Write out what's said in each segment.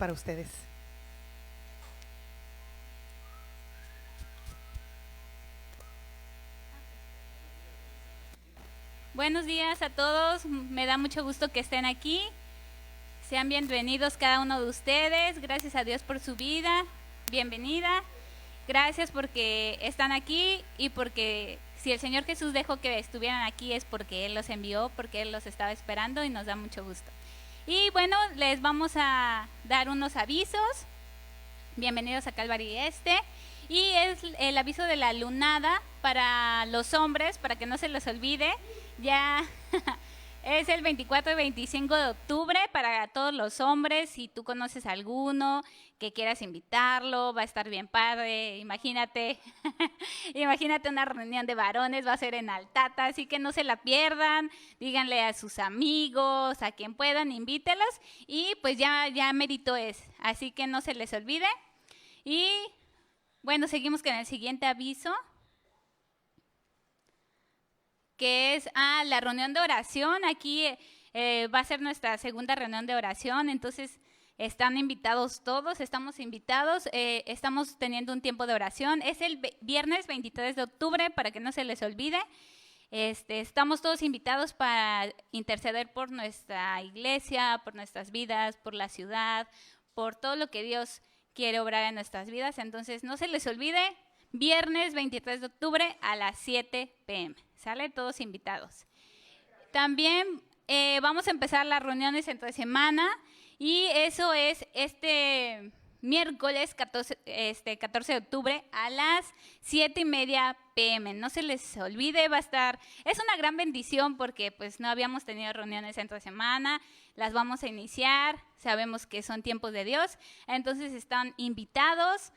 para ustedes. Buenos días a todos, me da mucho gusto que estén aquí. Sean bienvenidos cada uno de ustedes, gracias a Dios por su vida, bienvenida. Gracias porque están aquí y porque si el Señor Jesús dejó que estuvieran aquí es porque Él los envió, porque Él los estaba esperando y nos da mucho gusto. Y bueno, les vamos a dar unos avisos. Bienvenidos a Calvary Este. Y es el aviso de la lunada para los hombres, para que no se les olvide. Ya es el 24 y 25 de octubre para todos los hombres. Si tú conoces a alguno que quieras invitarlo, va a estar bien padre. Imagínate, imagínate una reunión de varones, va a ser en Altata, así que no se la pierdan. Díganle a sus amigos, a quien puedan, invítelos. Y pues ya mérito es, así que no se les olvide. Y bueno, seguimos con el siguiente aviso, que es la reunión de oración. Aquí va a ser nuestra segunda reunión de oración, entonces están invitados todos, estamos invitados, estamos teniendo un tiempo de oración. Es el viernes 23 de octubre, para que no se les olvide. Estamos todos invitados para interceder por nuestra iglesia, por nuestras vidas, por la ciudad, por todo lo que Dios quiere obrar en nuestras vidas. Entonces no se les olvide, viernes 23 de octubre a las 7 p.m. ¿Sale? Todos invitados. También vamos a empezar las reuniones entre semana y eso es este miércoles 14 de octubre a las 7:30 p.m. No se les olvide, va a estar, es una gran bendición porque pues no habíamos tenido reuniones entre semana, las vamos a iniciar, sabemos que son tiempos de Dios, entonces están invitados,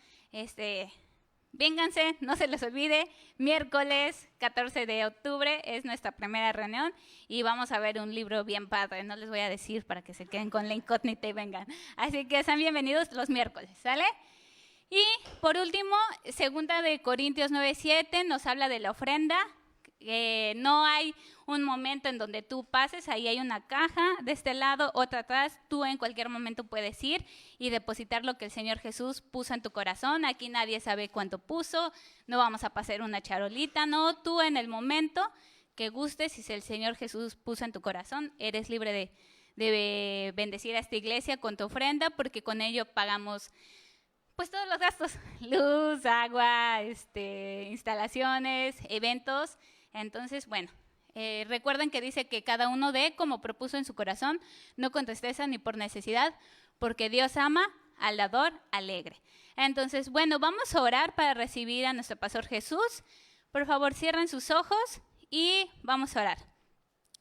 vénganse, no se les olvide, miércoles 14 de octubre es nuestra primera reunión y vamos a ver un libro bien padre, no les voy a decir para que se queden con la incógnita y vengan. Así que sean bienvenidos los miércoles, ¿sale? Y por último, segunda de Corintios 9:7 nos habla de la ofrenda. No hay un momento en donde tú pases, ahí hay una caja de este lado, otra atrás, tú en cualquier momento puedes ir y depositar lo que el Señor Jesús puso en tu corazón. Aquí nadie sabe cuánto puso, no vamos a pasar una charolita, no, tú en el momento que gustes, si el Señor Jesús puso en tu corazón, eres libre de bendecir a esta iglesia con tu ofrenda, porque con ello pagamos pues todos los gastos, luz, agua, instalaciones, eventos. Entonces, bueno, recuerden que dice que cada uno dé como propuso en su corazón, no con tristeza ni por necesidad, porque Dios ama al dador alegre. Entonces, bueno, vamos a orar para recibir a nuestro Pastor Jesús. Por favor, cierren sus ojos y vamos a orar.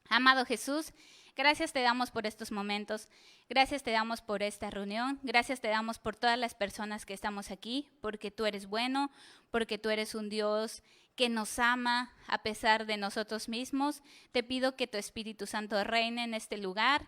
Amado Jesús, gracias te damos por estos momentos, gracias te damos por esta reunión, gracias te damos por todas las personas que estamos aquí, porque tú eres bueno, porque tú eres un Dios que nos ama a pesar de nosotros mismos. Te pido que tu Espíritu Santo reine en este lugar.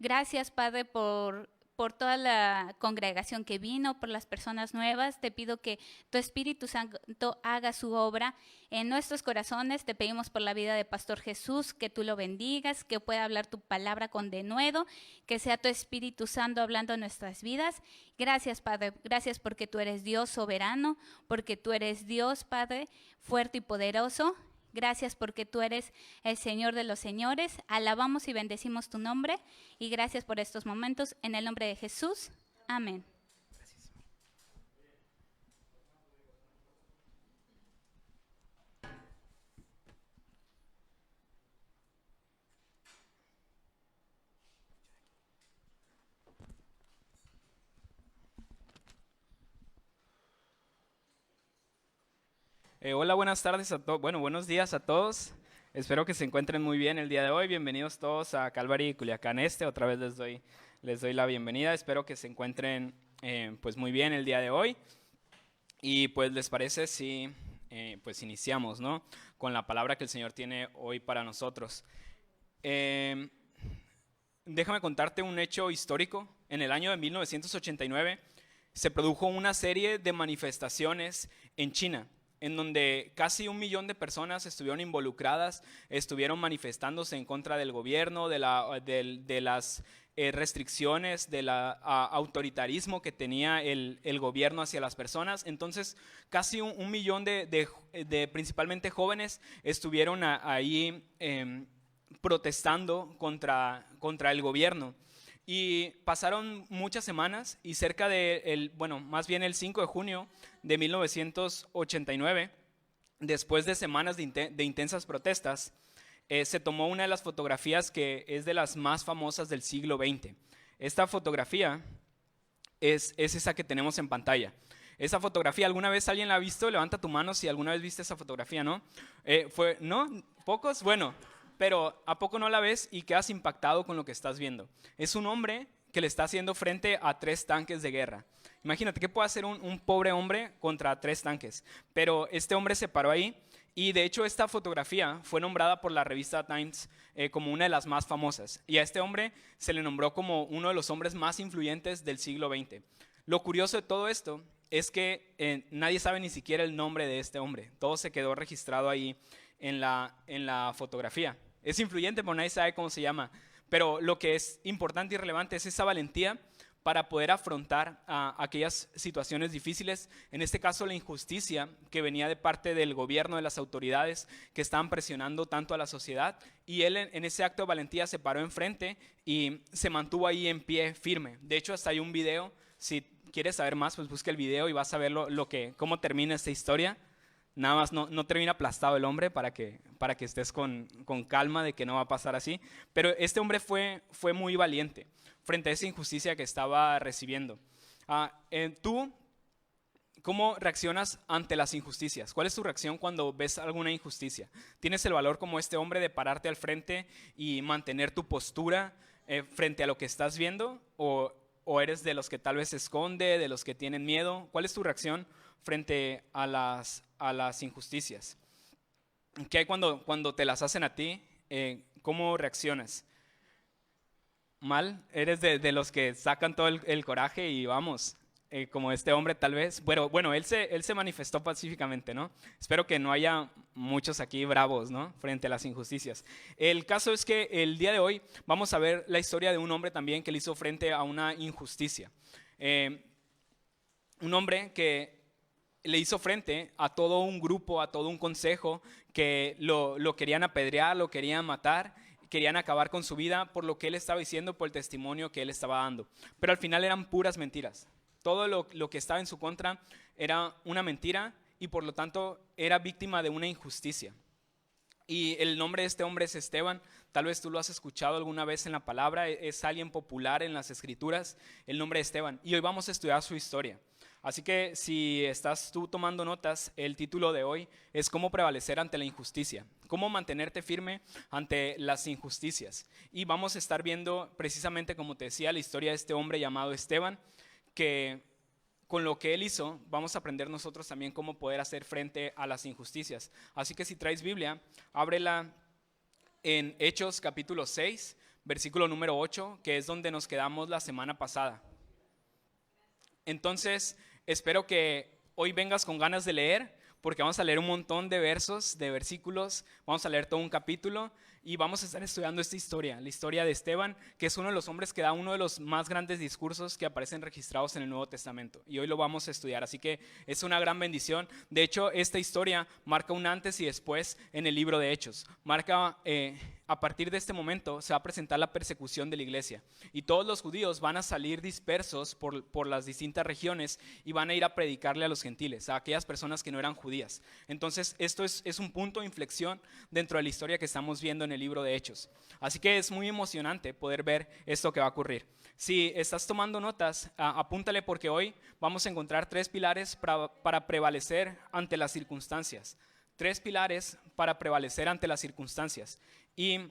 Gracias, Padre, por toda la congregación que vino, por las personas nuevas. Te pido que tu Espíritu Santo haga su obra en nuestros corazones. Te pedimos por la vida de Pastor Jesús, que tú lo bendigas, que pueda hablar tu palabra con denuedo, que sea tu Espíritu Santo hablando en nuestras vidas. Gracias, Padre, gracias porque tú eres Dios soberano, porque tú eres Dios, Padre, fuerte y poderoso. Gracias porque tú eres el Señor de los señores. Alabamos y bendecimos tu nombre. Y gracias por estos momentos. En el nombre de Jesús. Amén. Gracias. Hola, buenas tardes a todos. Bueno, buenos días a todos. Espero que se encuentren muy bien el día de hoy. Bienvenidos todos a Calvary Culiacán Este. Otra vez les doy la bienvenida. Espero que se encuentren pues muy bien el día de hoy. Y pues les parece si pues iniciamos, ¿no? Con la palabra que el Señor tiene hoy para nosotros. Déjame contarte un hecho histórico. En el año de 1989 se produjo una serie de manifestaciones en China, en donde casi 1 millón de personas estuvieron involucradas, estuvieron manifestándose en contra del gobierno, de las restricciones, del autoritarismo que tenía el gobierno hacia las personas. Entonces, casi un millón de principalmente jóvenes estuvieron ahí protestando contra el gobierno. Y pasaron muchas semanas y cerca más bien el 5 de junio de 1989, después de semanas de intensas protestas, se tomó una de las fotografías que es de las más famosas del siglo XX. Esta fotografía es esa que tenemos en pantalla. Esa fotografía, ¿alguna vez alguien la ha visto? Levanta tu mano si alguna vez viste esa fotografía, ¿no? ¿No? ¿Pocos? Bueno, pero ¿a poco no la ves y quedas impactado con lo que estás viendo? Es un hombre que le está haciendo frente a 3 tanques de guerra. Imagínate, ¿qué puede hacer un pobre hombre contra 3 tanques? Pero este hombre se paró ahí y de hecho esta fotografía fue nombrada por la revista Times como una de las más famosas. Y a este hombre se le nombró como uno de los hombres más influyentes del siglo XX. Lo curioso de todo esto es que nadie sabe ni siquiera el nombre de este hombre. Todo se quedó registrado ahí en la fotografía. Es influyente, pero nadie sabe cómo se llama. Pero lo que es importante y relevante es esa valentía para poder afrontar aquellas situaciones difíciles, en este caso la injusticia que venía de parte del gobierno, de las autoridades que estaban presionando tanto a la sociedad, y él en ese acto de valentía se paró enfrente y se mantuvo ahí en pie firme. De hecho, hasta hay un video, si quieres saber más, pues busca el video y vas a ver cómo termina esta historia. Nada más no termina aplastado el hombre para que estés con calma de que no va a pasar así. Pero este hombre fue muy valiente frente a esa injusticia que estaba recibiendo. ¿Tú cómo reaccionas ante las injusticias? ¿Cuál es tu reacción cuando ves alguna injusticia? ¿Tienes el valor como este hombre de pararte al frente y mantener tu postura frente a lo que estás viendo? ¿O eres de los que tal vez se esconde, de los que tienen miedo? ¿Cuál es tu reacción frente a las injusticias? ¿Qué hay cuando te las hacen a ti? ¿Cómo reaccionas? ¿Mal? ¿Eres de los que sacan todo el coraje y vamos, como este hombre tal vez? Bueno, él se manifestó pacíficamente, ¿no? Espero que no haya muchos aquí bravos, ¿no? Frente a las injusticias. El caso es que el día de hoy vamos a ver la historia de un hombre también que le hizo frente a una injusticia. Un hombre que le hizo frente a todo un grupo, a todo un consejo que lo querían apedrear, lo querían matar, querían acabar con su vida por lo que él estaba diciendo, por el testimonio que él estaba dando. Pero al final eran puras mentiras. Todo lo que estaba en su contra era una mentira y por lo tanto era víctima de una injusticia. Y el nombre de este hombre es Esteban. Tal vez tú lo has escuchado alguna vez en la palabra, es alguien popular en las escrituras, el nombre de Esteban. Y hoy vamos a estudiar su historia. Así que si estás tú tomando notas, el título de hoy es cómo prevalecer ante la injusticia, cómo mantenerte firme ante las injusticias. Y vamos a estar viendo precisamente, como te decía, la historia de este hombre llamado Esteban, que con lo que él hizo, vamos a aprender nosotros también cómo poder hacer frente a las injusticias. Así que si traes Biblia, ábrela en Hechos capítulo 6, versículo número 8, que es donde nos quedamos la semana pasada. Entonces, espero que hoy vengas con ganas de leer, porque vamos a leer un montón de versos, de versículos, vamos a leer todo un capítulo y vamos a estar estudiando esta historia, la historia de Esteban, que es uno de los hombres que da uno de los más grandes discursos que aparecen registrados en el Nuevo Testamento. Y hoy lo vamos a estudiar, así que es una gran bendición. De hecho, esta historia marca un antes y después en el libro de Hechos. Marca, a partir de este momento se va a presentar la persecución de la iglesia. Y todos los judíos van a salir dispersos por las distintas regiones y van a ir a predicarle a los gentiles, a aquellas personas que no eran judías. Entonces, esto es un punto de inflexión dentro de la historia que estamos viendo en el libro de Hechos. Así que es muy emocionante poder ver esto que va a ocurrir. Si estás tomando notas, apúntale porque hoy vamos a encontrar 3 pilares para prevalecer ante las circunstancias. 3 pilares para prevalecer ante las circunstancias. Y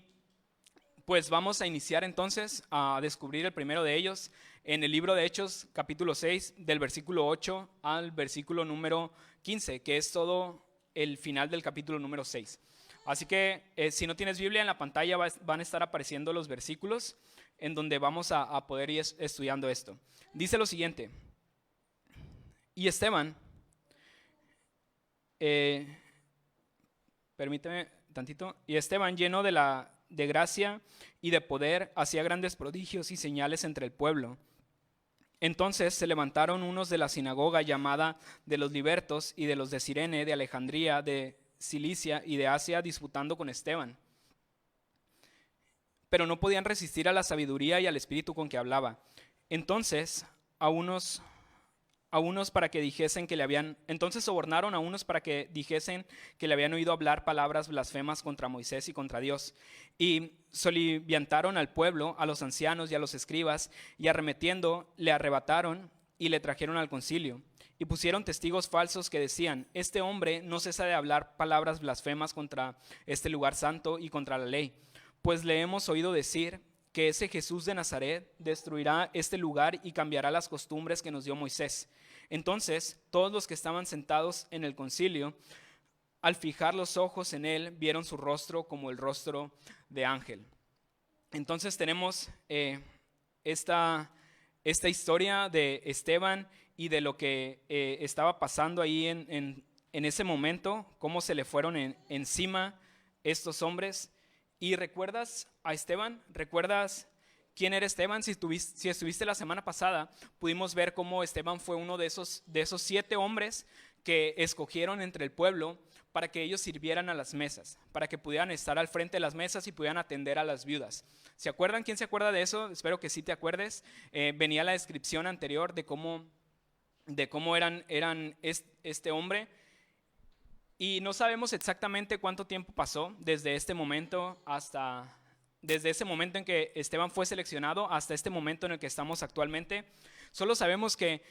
pues vamos a iniciar entonces a descubrir el primero de ellos en el libro de Hechos, capítulo 6, del versículo 8 al versículo número 15, que es todo el final del capítulo número 6. Así que si no tienes Biblia, en la pantalla van a estar apareciendo los versículos en donde vamos a poder ir estudiando esto. Dice lo siguiente: y Esteban, permíteme tantito, y Esteban, lleno de la de gracia y de poder, hacía grandes prodigios y señales entre el pueblo. Entonces se levantaron unos de la sinagoga llamada de los libertos y de los de Cirene, de Alejandría, de Cilicia y de Asia, disputando con Esteban. Pero no podían resistir a la sabiduría y al espíritu con que hablaba. Entonces sobornaron a unos para que dijesen que le habían oído hablar palabras blasfemas contra Moisés y contra Dios. Y soliviantaron al pueblo, a los ancianos y a los escribas, y arremetiendo le arrebataron y le trajeron al concilio. Y pusieron testigos falsos que decían: este hombre no cesa de hablar palabras blasfemas contra este lugar santo y contra la ley. Pues le hemos oído decir que ese Jesús de Nazaret destruirá este lugar y cambiará las costumbres que nos dio Moisés. Entonces todos los que estaban sentados en el concilio, al fijar los ojos en él, vieron su rostro como el rostro de ángel. Entonces tenemos esta historia de Esteban y de lo que estaba pasando ahí en ese momento, cómo se le fueron encima estos hombres. ¿Y recuerdas a Esteban? ¿Recuerdas quién era Esteban? Si estuviste la semana pasada, pudimos ver cómo Esteban fue uno de esos 7 hombres que escogieron entre el pueblo para que ellos sirvieran a las mesas, para que pudieran estar al frente de las mesas y pudieran atender a las viudas. ¿Se acuerdan? ¿Quién se acuerda de eso? Espero que sí te acuerdes. Venía la descripción anterior de cómo eran este hombre. Y no sabemos exactamente cuánto tiempo pasó desde ese momento en que Esteban fue seleccionado hasta este momento en el que estamos actualmente. Solo sabemos que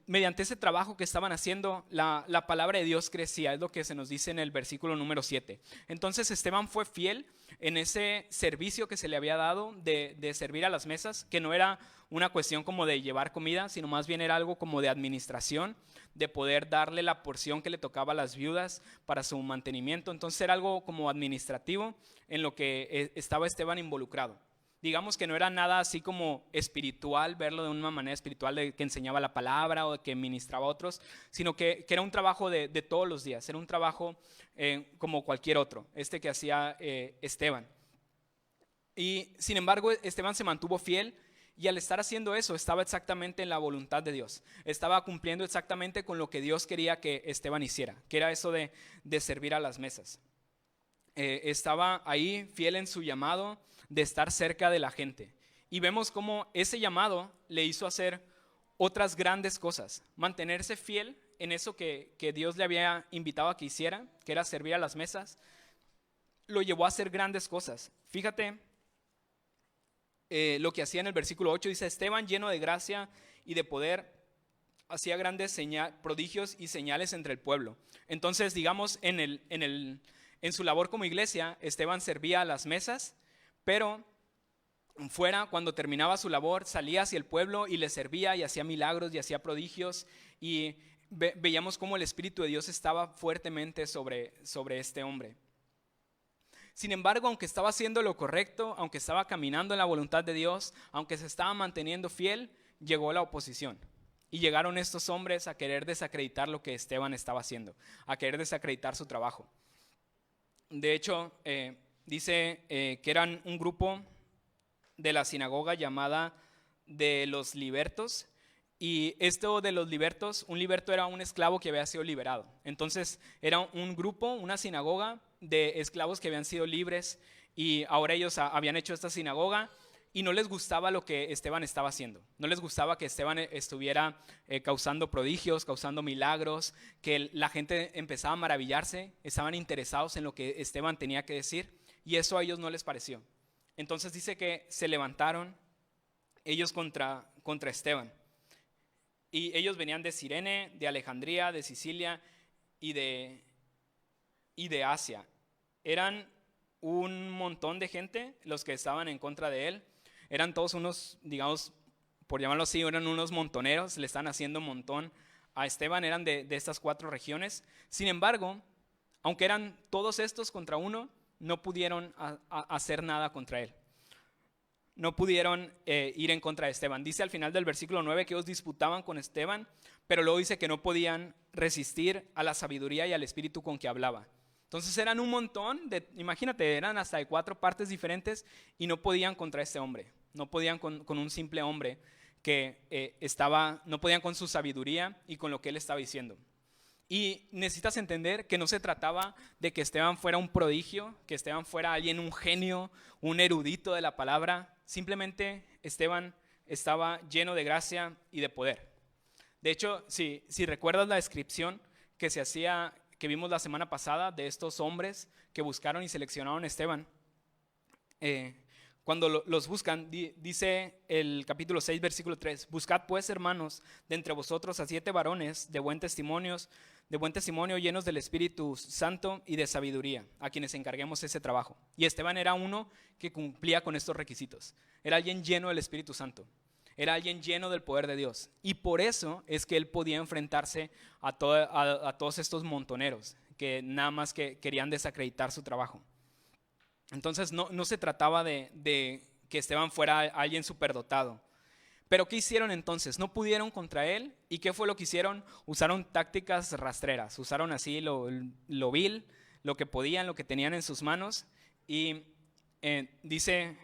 mediante ese trabajo que estaban haciendo, la palabra de Dios crecía, es lo que se nos dice en el versículo número 7. Entonces Esteban fue fiel en ese servicio que se le había dado de servir a las mesas, que no era una cuestión como de llevar comida, sino más bien era algo como de administración, de poder darle la porción que le tocaba a las viudas para su mantenimiento. Entonces era algo como administrativo en lo que estaba Esteban involucrado. Digamos que no era nada así como espiritual, verlo de una manera espiritual de que enseñaba la palabra o de que ministraba a otros, sino que era un trabajo de todos los días, era un trabajo como cualquier otro, que hacía Esteban. Y sin embargo, Esteban se mantuvo fiel. Y al estar haciendo eso, estaba exactamente en la voluntad de Dios. Estaba cumpliendo exactamente con lo que Dios quería que Esteban hiciera, que era eso de servir a las mesas. Estaba ahí fiel en su llamado de estar cerca de la gente. Y vemos cómo ese llamado le hizo hacer otras grandes cosas. Mantenerse fiel en eso que Dios le había invitado a que hiciera, que era servir a las mesas, lo llevó a hacer grandes cosas. Fíjate. Lo que hacía en el versículo 8, dice: Esteban, lleno de gracia y de poder, hacía grandes prodigios y señales entre el pueblo. Entonces, digamos, en su labor como iglesia, Esteban servía a las mesas, pero fuera, cuando terminaba su labor, salía hacia el pueblo y le servía y hacía milagros y hacía prodigios, y veíamos cómo el Espíritu de Dios estaba fuertemente sobre este hombre. Sin embargo, aunque estaba haciendo lo correcto, aunque estaba caminando en la voluntad de Dios, aunque se estaba manteniendo fiel, llegó la oposición. Y llegaron estos hombres a querer desacreditar lo que Esteban estaba haciendo, a querer desacreditar su trabajo. De hecho, dice que eran un grupo de la sinagoga llamada de los libertos. Y esto de los libertos, un liberto era un esclavo que había sido liberado. Entonces era un grupo, una sinagoga de esclavos que habían sido libres, y ahora ellos habían hecho esta sinagoga y no les gustaba lo que Esteban estaba haciendo. No les gustaba que Esteban estuviera causando prodigios, causando milagros, que la gente empezaba a maravillarse, estaban interesados en lo que Esteban tenía que decir, y eso a ellos no les pareció. Entonces dice que se levantaron ellos contra Esteban. Y ellos venían de Cirene, de Alejandría, de Sicilia y de Asia. Eran un montón de gente los que estaban en contra de él. Eran todos unos, digamos, por llamarlo así, eran unos montoneros, le están haciendo un montón a Esteban, eran de estas 4 regiones. Sin embargo, aunque eran todos estos contra uno, no pudieron hacer nada contra él. No pudieron ir en contra de Esteban. Dice al final del versículo 9 que ellos disputaban con Esteban, pero luego dice que no podían resistir a la sabiduría y al espíritu con que hablaba. Entonces eran un montón, imagínate, eran hasta de 4 partes diferentes y no podían contra este hombre. No podían con un simple hombre que no podían con su sabiduría y con lo que él estaba diciendo. Y necesitas entender que no se trataba de que Esteban fuera un prodigio, que Esteban fuera alguien, un genio, un erudito de la palabra. Simplemente Esteban estaba lleno de gracia y de poder. De hecho, si recuerdas la descripción que se hacía, que vimos la semana pasada, de estos hombres que buscaron y seleccionaron a Esteban, cuando los buscan, dice el capítulo 6, versículo 3, buscad pues, hermanos, de entre vosotros a 7 varones de buen testimonio, llenos del Espíritu Santo y de sabiduría, a quienes encarguemos ese trabajo. Y Esteban era uno que cumplía con estos requisitos. Era alguien lleno del Espíritu Santo. Era alguien lleno del poder de Dios. Y por eso es que él podía enfrentarse a todos estos montoneros que nada más que querían desacreditar su trabajo. Entonces no se trataba de que Esteban fuera alguien superdotado. Pero ¿qué hicieron entonces? No pudieron contra él. ¿Y qué fue lo que hicieron? Usaron tácticas rastreras. Usaron así lo vil, lo que podían, lo que tenían en sus manos. Y dice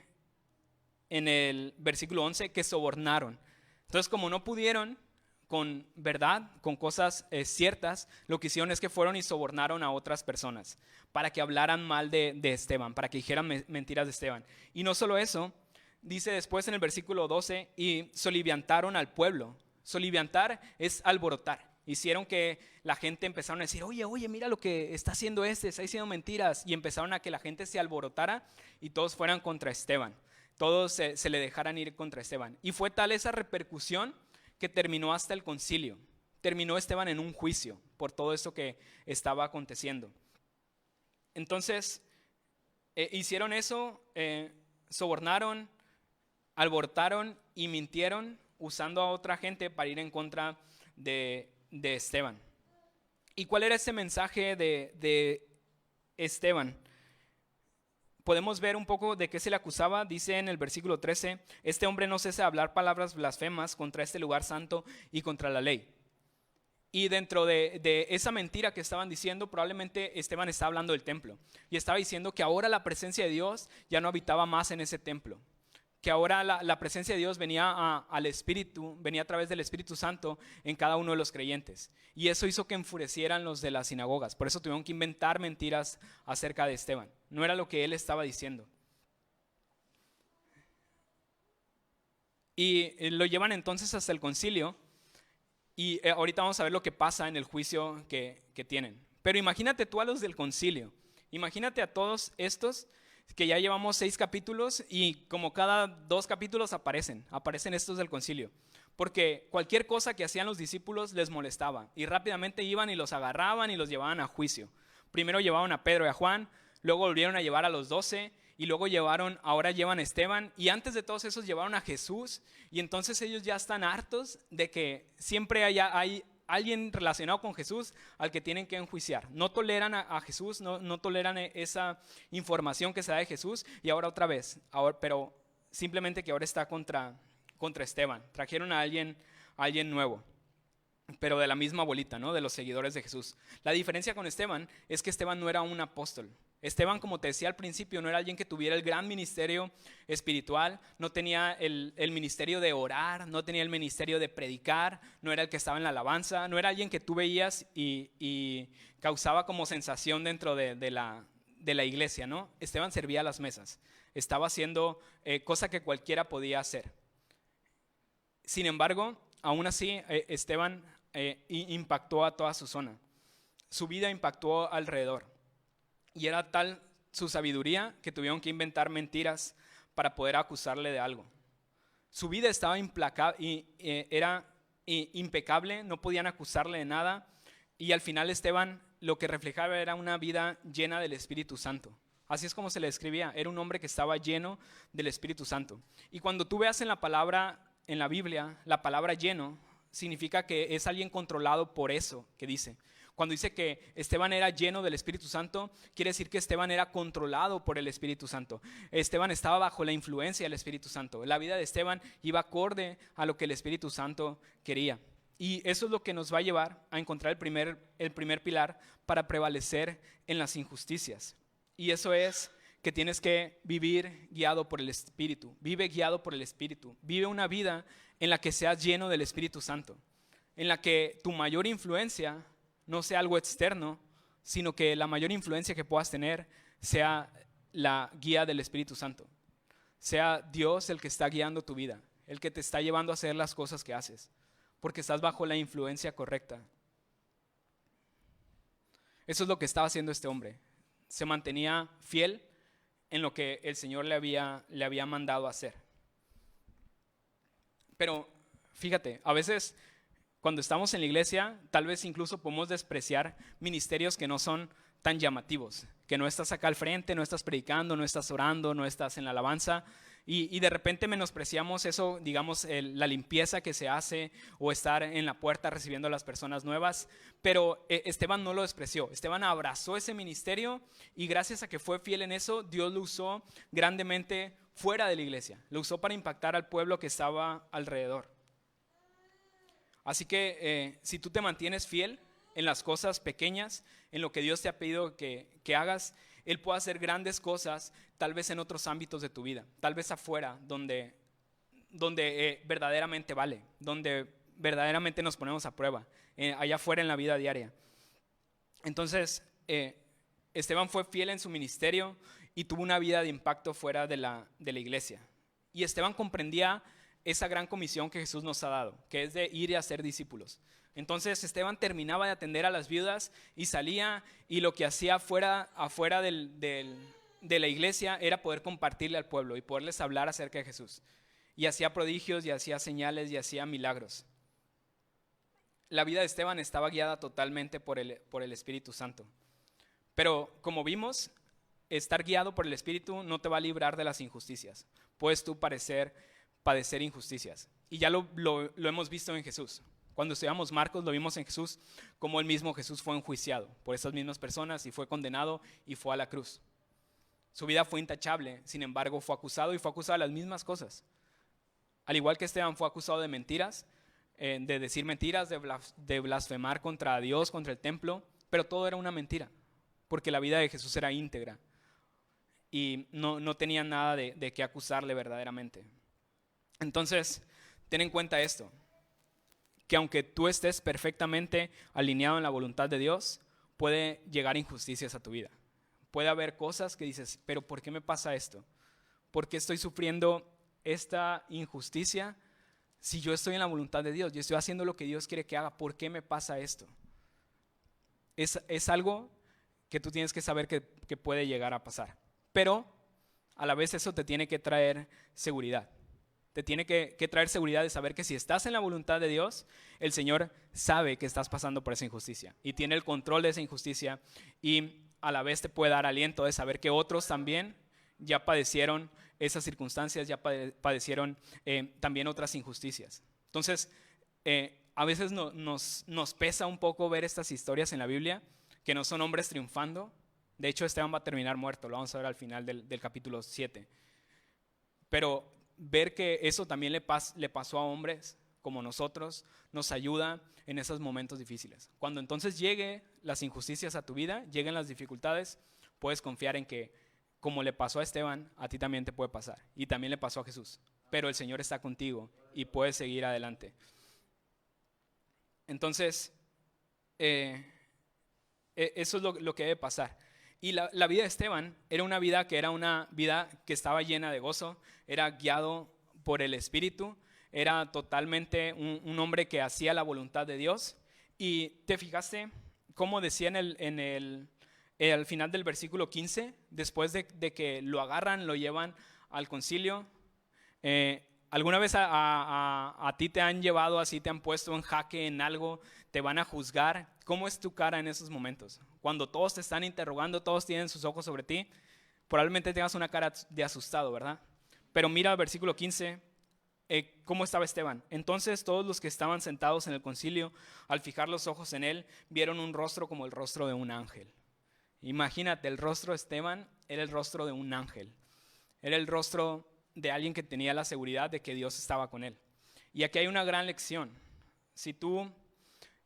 en el versículo 11 que sobornaron. Entonces, como no pudieron con verdad, con cosas ciertas, lo que hicieron es que fueron y sobornaron a otras personas para que hablaran mal de Esteban, para que dijeran mentiras de Esteban. Y no solo eso, dice después en el versículo 12, y soliviantaron al pueblo. Soliviantar es alborotar. Hicieron que la gente empezaron a decir, oye, mira lo que está haciendo está diciendo mentiras. Y empezaron a que la gente se alborotara y todos fueran contra Esteban. Todos se le dejaran ir contra Esteban. Y fue tal esa repercusión que terminó hasta el concilio. Terminó Esteban en un juicio por todo esto que estaba aconteciendo. Entonces, hicieron eso, sobornaron, alborotaron y mintieron usando a otra gente para ir en contra de Esteban. ¿Y cuál era ese mensaje de Esteban? Podemos ver un poco de qué se le acusaba. Dice en el versículo 13, este hombre no cesa de hablar palabras blasfemas contra este lugar santo y contra la ley. Y dentro de esa mentira que estaban diciendo, probablemente Esteban estaba hablando del templo. Y estaba diciendo que ahora la presencia de Dios ya no habitaba más en ese templo. Que ahora la presencia de Dios venía al Espíritu, venía a través del Espíritu Santo en cada uno de los creyentes. Y eso hizo que enfurecieran los de las sinagogas. Por eso tuvieron que inventar mentiras acerca de Esteban. No era lo que él estaba diciendo. Y lo llevan entonces hasta el concilio. Y ahorita vamos a ver lo que pasa en el juicio que tienen. Pero imagínate tú a los del concilio. Imagínate a todos estos que ya llevamos 6 capítulos y como cada 2 capítulos aparecen estos del concilio. Porque cualquier cosa que hacían los discípulos les molestaba y rápidamente iban y los agarraban y los llevaban a juicio. Primero llevaban a Pedro y a Juan, luego volvieron a llevar a los 12 y luego ahora llevan a Esteban y antes de todos esos llevaron a Jesús y entonces ellos ya están hartos de que siempre hay alguien relacionado con Jesús al que tienen que enjuiciar. No toleran a Jesús, no toleran esa información que se da de Jesús y ahora otra vez, pero simplemente que ahora está contra Esteban. Trajeron a alguien nuevo, pero de la misma bolita, ¿no? De los seguidores de Jesús. La diferencia con Esteban es que Esteban no era un apóstol. Esteban, como te decía al principio, no era alguien que tuviera el gran ministerio espiritual, no tenía el ministerio de orar, no tenía el ministerio de predicar, no era el que estaba en la alabanza, no era alguien que tú veías y causaba como sensación dentro de la iglesia, ¿no? Esteban servía a las mesas, estaba haciendo cosa que cualquiera podía hacer. Sin embargo, aún así, Esteban impactó a toda su zona, su vida impactó alrededor. Y era tal su sabiduría que tuvieron que inventar mentiras para poder acusarle de algo. Su vida estaba era impecable, no podían acusarle de nada. Y al final Esteban lo que reflejaba era una vida llena del Espíritu Santo. Así es como se le describía, era un hombre que estaba lleno del Espíritu Santo. Y cuando tú veas en la Biblia, la palabra lleno, significa que es alguien controlado por eso que dice. Cuando dice que Esteban era lleno del Espíritu Santo, quiere decir que Esteban era controlado por el Espíritu Santo. Esteban estaba bajo la influencia del Espíritu Santo. La vida de Esteban iba acorde a lo que el Espíritu Santo quería. Y eso es lo que nos va a llevar a encontrar el primer pilar para prevalecer en las injusticias. Y eso es que tienes que vivir guiado por el Espíritu. Vive guiado por el Espíritu. Vive una vida en la que seas lleno del Espíritu Santo. En la que tu mayor influencia no sea algo externo, sino que la mayor influencia que puedas tener sea la guía del Espíritu Santo. Sea Dios el que está guiando tu vida, el que te está llevando a hacer las cosas que haces, porque estás bajo la influencia correcta. Eso es lo que estaba haciendo este hombre. Se mantenía fiel en lo que el Señor le había mandado hacer. Pero fíjate, a veces cuando estamos en la iglesia, tal vez incluso podemos despreciar ministerios que no son tan llamativos, que no estás acá al frente, no estás predicando, no estás orando, no estás en la alabanza, y de repente menospreciamos eso, digamos, la limpieza que se hace o estar en la puerta recibiendo a las personas nuevas. Pero Esteban no lo despreció. Esteban abrazó ese ministerio y gracias a que fue fiel en eso, Dios lo usó grandemente fuera de la iglesia. Lo usó para impactar al pueblo que estaba alrededor. Así que si tú te mantienes fiel en las cosas pequeñas, en lo que Dios te ha pedido que hagas, Él puede hacer grandes cosas, tal vez en otros ámbitos de tu vida, tal vez afuera, donde verdaderamente vale, donde verdaderamente nos ponemos a prueba, allá afuera en la vida diaria. Entonces, Esteban fue fiel en su ministerio y tuvo una vida de impacto fuera de la iglesia. Y Esteban comprendía esa gran comisión que Jesús nos ha dado, que es de ir y hacer discípulos. Entonces Esteban terminaba de atender a las viudas y salía, y lo que hacía afuera de la iglesia era poder compartirle al pueblo y poderles hablar acerca de Jesús. Y hacía prodigios y hacía señales y hacía milagros. La vida de Esteban estaba guiada totalmente por el Espíritu Santo. Pero como vimos, estar guiado por el Espíritu no te va a librar de las injusticias. Puedes tú padecer injusticias. Y ya lo hemos visto en Jesús. Cuando estudiamos Marcos, lo vimos en Jesús, como el mismo Jesús fue enjuiciado por esas mismas personas y fue condenado y fue a la cruz. Su vida fue intachable, sin embargo fue acusado y fue acusado de las mismas cosas. Al igual que Esteban fue acusado de mentiras, de decir mentiras, de blasfemar contra Dios, contra el templo, pero todo era una mentira, porque la vida de Jesús era íntegra y no tenía nada de qué acusarle verdaderamente. Entonces, ten en cuenta esto, que aunque tú estés perfectamente alineado en la voluntad de Dios, puede llegar injusticias a tu vida. Puede haber cosas que dices, pero ¿por qué me pasa esto? ¿Por qué estoy sufriendo esta injusticia si yo estoy en la voluntad de Dios? Yo estoy haciendo lo que Dios quiere que haga. ¿Por qué me pasa esto? Es algo que tú tienes que saber que puede llegar a pasar. Pero a la vez eso te tiene que traer seguridad. Te tiene que traer seguridad de saber que si estás en la voluntad de Dios, el Señor sabe que estás pasando por esa injusticia y tiene el control de esa injusticia, y a la vez te puede dar aliento de saber que otros también ya padecieron esas circunstancias, ya padecieron también otras injusticias. Entonces, a veces nos pesa un poco ver estas historias en la Biblia, que no son hombres triunfando. De hecho, Esteban va a terminar muerto, lo vamos a ver al final del capítulo 7. Pero ver que eso también le pasó a hombres como nosotros nos ayuda en esos momentos difíciles. Cuando entonces lleguen las injusticias a tu vida, lleguen las dificultades, puedes confiar en que como le pasó a Esteban, a ti también te puede pasar. Y también le pasó a Jesús. Pero el Señor está contigo y puedes seguir adelante. Entonces, eso es lo que debe pasar. Y la vida de Esteban era una vida que estaba llena de gozo, era guiado por el Espíritu, era totalmente un hombre que hacía la voluntad de Dios. Y te fijaste cómo decía al final del versículo 15, después de que lo agarran, lo llevan al concilio. ¿Alguna vez a ti te han llevado así, te han puesto en jaque en algo, te van a juzgar? ¿Cómo es tu cara en esos momentos? Cuando todos te están interrogando, todos tienen sus ojos sobre ti, probablemente tengas una cara de asustado, ¿verdad? Pero mira el versículo 15, ¿cómo estaba Esteban? Entonces todos los que estaban sentados en el concilio, al fijar los ojos en él, vieron un rostro como el rostro de un ángel. Imagínate, el rostro de Esteban era el rostro de un ángel. Era el rostro de alguien que tenía la seguridad de que Dios estaba con él. Y aquí hay una gran lección. Si tú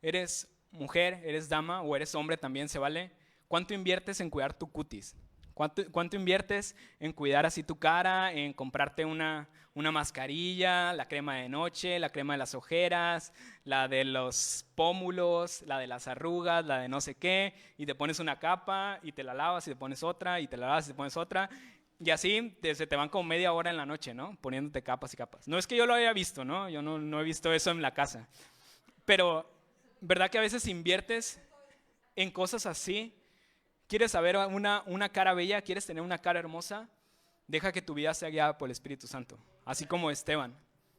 eres mujer, eres dama o eres hombre también se vale, ¿cuánto inviertes en cuidar tu cutis? ¿Cuánto inviertes en cuidar así tu cara, en comprarte una mascarilla, la crema de noche, la crema de las ojeras, la de los pómulos, la de las arrugas, la de no sé qué, y te pones una capa y te la lavas y te pones otra y te la lavas y te pones otra, y así se te van como media hora en la noche, ¿no? Poniéndote capas y capas. No es que yo lo haya visto, ¿no? Yo no he visto eso en la casa, pero ¿verdad que a veces inviertes en cosas así? ¿Quieres saber una cara bella? ¿Quieres tener una cara hermosa? Deja que tu vida sea guiada por el Espíritu Santo. Así como Esteban.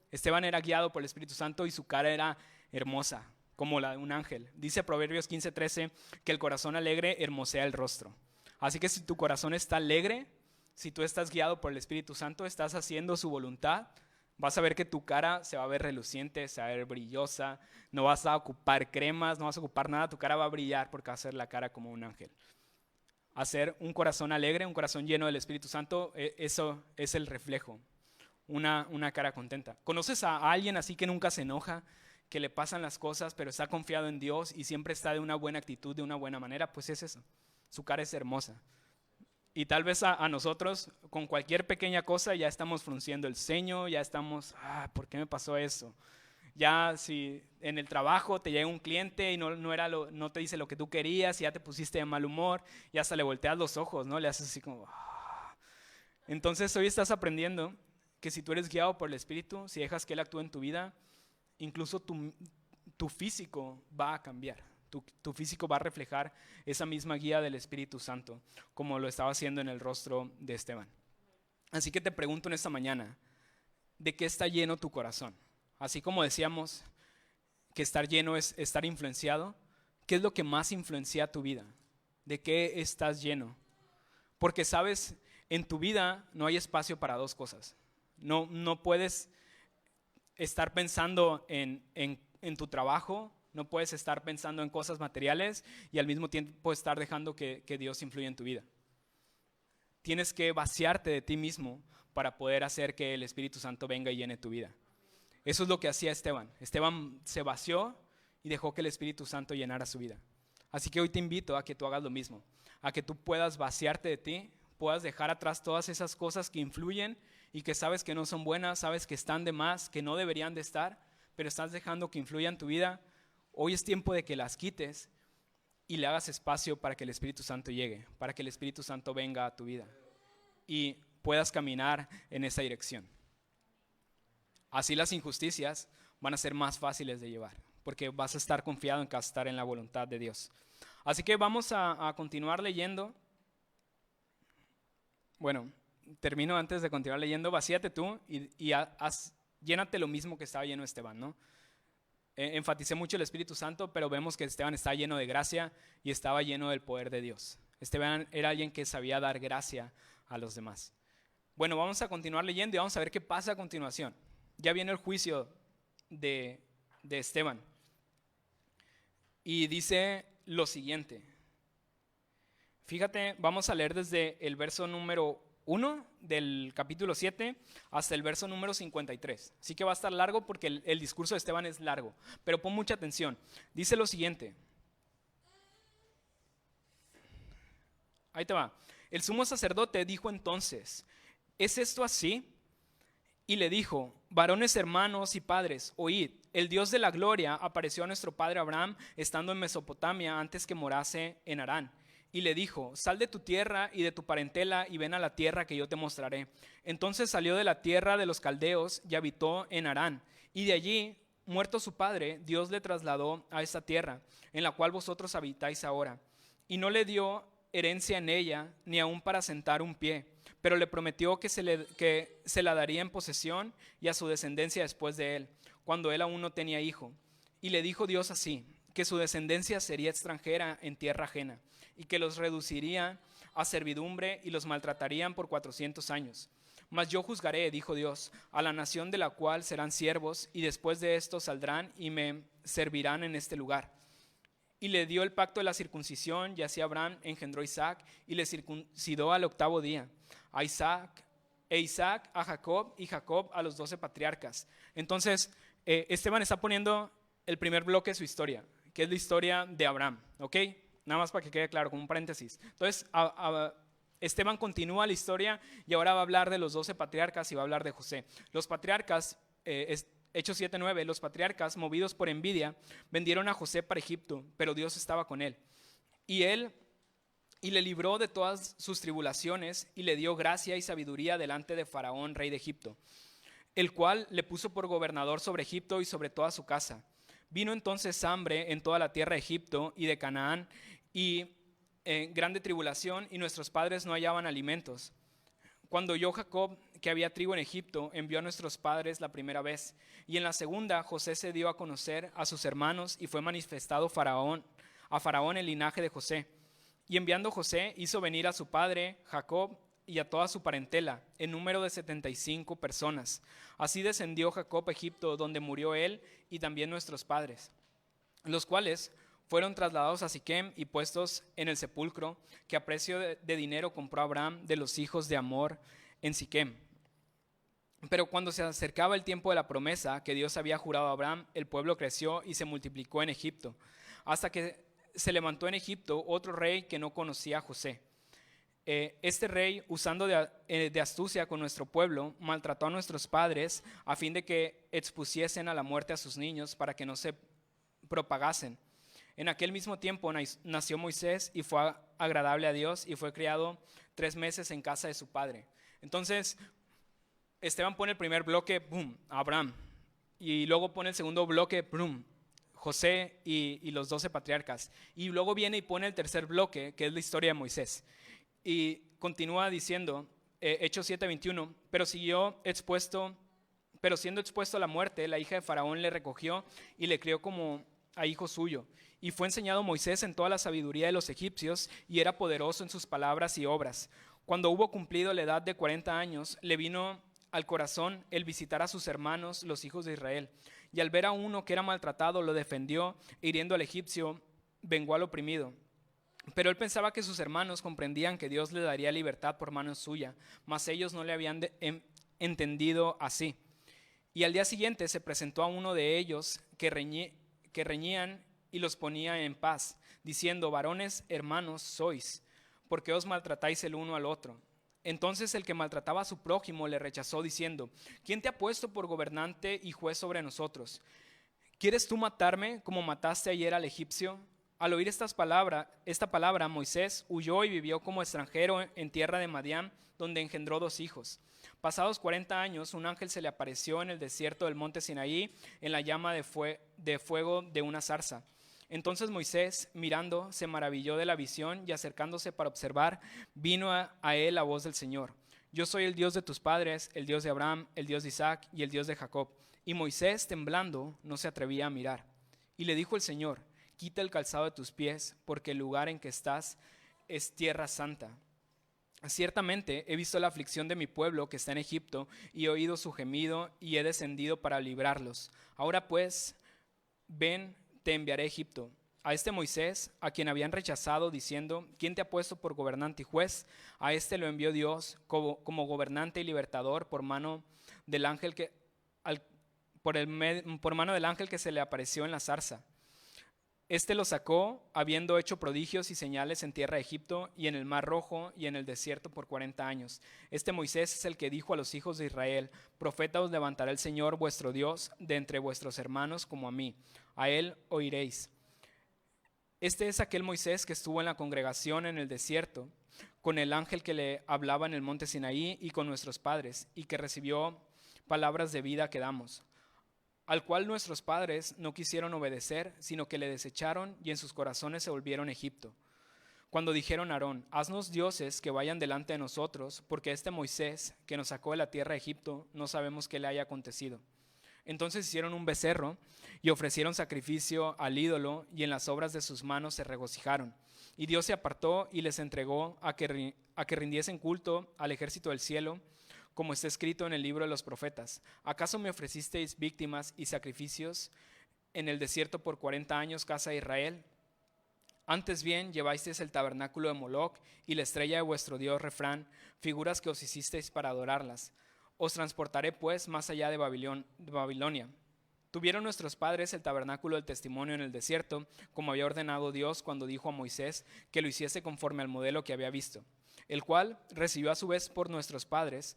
Esteban era guiado por el Espíritu Santo y su cara era hermosa, como la de un ángel. Dice Proverbios 15:13 que el corazón alegre hermosea el rostro. Así que si tu corazón está alegre, si tú estás guiado por el Espíritu Santo, estás haciendo su voluntad, vas a ver que tu cara se va a ver reluciente, se va a ver brillosa, no vas a ocupar cremas, no vas a ocupar nada, tu cara va a brillar porque va a ser la cara como un ángel. Hacer un corazón alegre, un corazón lleno del Espíritu Santo, eso es el reflejo, una cara contenta. ¿Conoces a alguien así que nunca se enoja, que le pasan las cosas, pero está confiado en Dios y siempre está de una buena actitud, de una buena manera? Pues es eso, su cara es hermosa. Y tal vez a nosotros, con cualquier pequeña cosa, ya estamos frunciendo el ceño, ya estamos, ¿por qué me pasó eso? Ya si en el trabajo te llega un cliente y no te dice lo que tú querías y ya te pusiste de mal humor y hasta le volteas los ojos, ¿no? Le haces así como... Entonces hoy estás aprendiendo que si tú eres guiado por el Espíritu, si dejas que Él actúe en tu vida, incluso tu físico va a cambiar. Tu físico va a reflejar esa misma guía del Espíritu Santo, como lo estaba haciendo en el rostro de Esteban. Así que te pregunto en esta mañana, ¿de qué está lleno tu corazón? Así como decíamos que estar lleno es estar influenciado, ¿qué es lo que más influencia tu vida? ¿De qué estás lleno? Porque sabes, en tu vida no hay espacio para dos cosas. No puedes estar pensando en tu trabajo, no puedes estar pensando en cosas materiales y al mismo tiempo estar dejando que Dios influya en tu vida. Tienes que vaciarte de ti mismo para poder hacer que el Espíritu Santo venga y llene tu vida. Eso es lo que hacía Esteban. Esteban se vació y dejó que el Espíritu Santo llenara su vida. Así que hoy te invito a que tú hagas lo mismo, a que tú puedas vaciarte de ti, puedas dejar atrás todas esas cosas que influyen y que sabes que no son buenas, sabes que están de más, que no deberían de estar, pero estás dejando que influyan tu vida. Hoy es tiempo de que las quites y le hagas espacio para que el Espíritu Santo llegue, para que el Espíritu Santo venga a tu vida y puedas caminar en esa dirección. Así las injusticias van a ser más fáciles de llevar, porque vas a estar confiado en estar en la voluntad de Dios. Así que vamos a continuar leyendo. Bueno, termino antes de continuar leyendo. Vacíate tú y llénate lo mismo que estaba lleno Esteban, ¿no? Enfaticé mucho el Espíritu Santo, pero vemos que Esteban está lleno de gracia y estaba lleno del poder de Dios. Esteban era alguien que sabía dar gracia a los demás. Bueno, vamos a continuar leyendo y vamos a ver qué pasa a continuación. Ya viene el juicio de Esteban. Y dice lo siguiente. Fíjate, vamos a leer desde el verso número 1 del capítulo 7 hasta el verso número 53. Así que va a estar largo porque el discurso de Esteban es largo. Pero pon mucha atención. Dice lo siguiente. Ahí te va. El sumo sacerdote dijo entonces, ¿es esto así? Y le dijo, varones hermanos y padres, oíd, el Dios de la gloria apareció a nuestro padre Abraham estando en Mesopotamia antes que morase en Harán. Y le dijo, sal de tu tierra y de tu parentela y ven a la tierra que yo te mostraré. Entonces salió de la tierra de los caldeos y habitó en Harán. Y de allí, muerto su padre, Dios le trasladó a esta tierra, en la cual vosotros habitáis ahora. Y no le dio herencia en ella, ni aun para sentar un pie, pero le prometió que se la daría en posesión y a su descendencia después de él, cuando él aún no tenía hijo. Y le dijo Dios así, que su descendencia sería extranjera en tierra ajena, y que los reduciría a servidumbre y los maltratarían por 400 años. Mas yo juzgaré, dijo Dios, a la nación de la cual serán siervos, y después de esto saldrán y me servirán en este lugar. Y le dio el pacto de la circuncisión, y así Abraham engendró a Isaac, y le circuncidó al 8º día, a Isaac a Jacob, y Jacob a los 12 patriarcas. Entonces, Esteban está poniendo el primer bloque de su historia, que es la historia de Abraham, ¿ok? Nada más para que quede claro, como un paréntesis. Entonces, Esteban continúa la historia y ahora va a hablar de los 12 patriarcas y va a hablar de José. Los patriarcas, Hechos 7:9, los patriarcas, movidos por envidia, vendieron a José para Egipto, pero Dios estaba con él. Y le libró de todas sus tribulaciones y le dio gracia y sabiduría delante de Faraón, rey de Egipto, el cual le puso por gobernador sobre Egipto y sobre toda su casa. Vino entonces hambre en toda la tierra de Egipto y de Canaán y grande tribulación, y nuestros padres no hallaban alimentos. Cuando oyó Jacob que había trigo en Egipto, envió a nuestros padres la primera vez, y en la segunda José se dio a conocer a sus hermanos y fue manifestado a Faraón el linaje de José. Y enviando José hizo venir a su padre Jacob y a toda su parentela, en número de 75 personas. Así descendió Jacob a Egipto, donde murió él y también nuestros padres, los cuales fueron trasladados a Siquem y puestos en el sepulcro que a precio de dinero compró Abraham de los hijos de Hamor en Siquem. Pero cuando se acercaba el tiempo de la promesa que Dios había jurado a Abraham, el pueblo creció y se multiplicó en Egipto, hasta que se levantó en Egipto otro rey que no conocía a José. Este rey, usando de astucia con nuestro pueblo, maltrató a nuestros padres a fin de que expusiesen a la muerte a sus niños para que no se propagasen. En aquel mismo tiempo nació Moisés y fue agradable a Dios y fue criado 3 meses en casa de su padre. Entonces, Esteban pone el primer bloque, boom, Abraham. Y luego pone el segundo bloque, boom, José y los 12 patriarcas. Y luego viene y pone el tercer bloque, que es la historia de Moisés. Y continúa diciendo, Hechos 7:21, pero siendo expuesto a la muerte, la hija de Faraón le recogió y le crió como a hijo suyo. Y fue enseñado Moisés en toda la sabiduría de los egipcios y era poderoso en sus palabras y obras. Cuando hubo cumplido la edad de 40 años, le vino al corazón el visitar a sus hermanos, los hijos de Israel. Y al ver a uno que era maltratado, lo defendió, hiriendo al egipcio, vengó al oprimido. Pero él pensaba que sus hermanos comprendían que Dios le daría libertad por mano suya, mas ellos no le habían entendido así. Y al día siguiente se presentó a uno de ellos que reñían y los ponía en paz, diciendo: varones hermanos sois, ¿por qué os maltratáis el uno al otro? Entonces el que maltrataba a su prójimo le rechazó, diciendo: ¿quién te ha puesto por gobernante y juez sobre nosotros? ¿Quieres tú matarme como mataste ayer al egipcio? Al oír esta palabra, Moisés huyó y vivió como extranjero en tierra de Madián, donde engendró 2 hijos. Pasados 40 años, un ángel se le apareció en el desierto del monte Sinaí, en la llama de fuego de una zarza. Entonces Moisés, mirando, se maravilló de la visión y acercándose para observar, vino a él la voz del Señor: yo soy el Dios de tus padres, el Dios de Abraham, el Dios de Isaac y el Dios de Jacob. Y Moisés, temblando, no se atrevía a mirar. Y le dijo el Señor: quita el calzado de tus pies, porque el lugar en que estás es tierra santa. Ciertamente he visto la aflicción de mi pueblo que está en Egipto, y he oído su gemido, y he descendido para librarlos. Ahora pues, ven, te enviaré a Egipto. A este Moisés, a quien habían rechazado, diciendo: ¿quién te ha puesto por gobernante y juez? A este lo envió Dios como gobernante y libertador por mano del ángel por mano del ángel que se le apareció en la zarza. Este lo sacó, habiendo hecho prodigios y señales en tierra de Egipto y en el Mar Rojo y en el desierto por 40 años. Este Moisés es el que dijo a los hijos de Israel: profeta os levantará el Señor vuestro Dios de entre vuestros hermanos como a mí. A él oiréis. Este es aquel Moisés que estuvo en la congregación en el desierto, con el ángel que le hablaba en el monte Sinaí y con nuestros padres, y que recibió palabras de vida que damos, al cual nuestros padres no quisieron obedecer, sino que le desecharon y en sus corazones se volvieron a Egipto. Cuando dijeron a Aarón: haznos dioses que vayan delante de nosotros, porque este Moisés que nos sacó de la tierra de Egipto no sabemos qué le haya acontecido. Entonces hicieron un becerro y ofrecieron sacrificio al ídolo, y en las obras de sus manos se regocijaron. Y Dios se apartó y les entregó a que rindiesen culto al ejército del cielo, como está escrito en el libro de los profetas. ¿Acaso me ofrecisteis víctimas y sacrificios en el desierto por 40 años, casa de Israel? Antes bien llevasteis el tabernáculo de Moloc y la estrella de vuestro dios Refrán, figuras que os hicisteis para adorarlas. Os transportaré pues más allá de Babilonia. Tuvieron nuestros padres el tabernáculo del testimonio en el desierto, como había ordenado Dios cuando dijo a Moisés que lo hiciese conforme al modelo que había visto, el cual recibió a su vez por nuestros padres.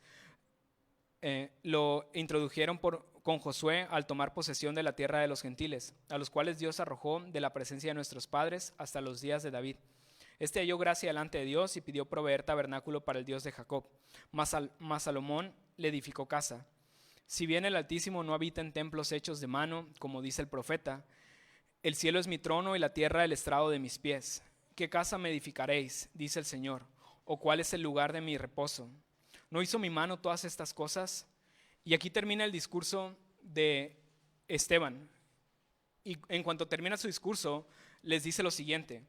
Lo introdujeron con Josué al tomar posesión de la tierra de los gentiles, a los cuales Dios arrojó de la presencia de nuestros padres hasta los días de David. Este halló gracia delante de Dios y pidió proveer tabernáculo para el Dios de Jacob. Mas Salomón le edificó casa. Si bien el Altísimo no habita en templos hechos de mano, como dice el profeta, el cielo es mi trono y la tierra el estrado de mis pies. ¿Qué casa me edificaréis? Dice el Señor. ¿O cuál es el lugar de mi reposo? ¿No hizo mi mano todas estas cosas? Y aquí termina el discurso de Esteban. Y en cuanto termina su discurso, les dice lo siguiente: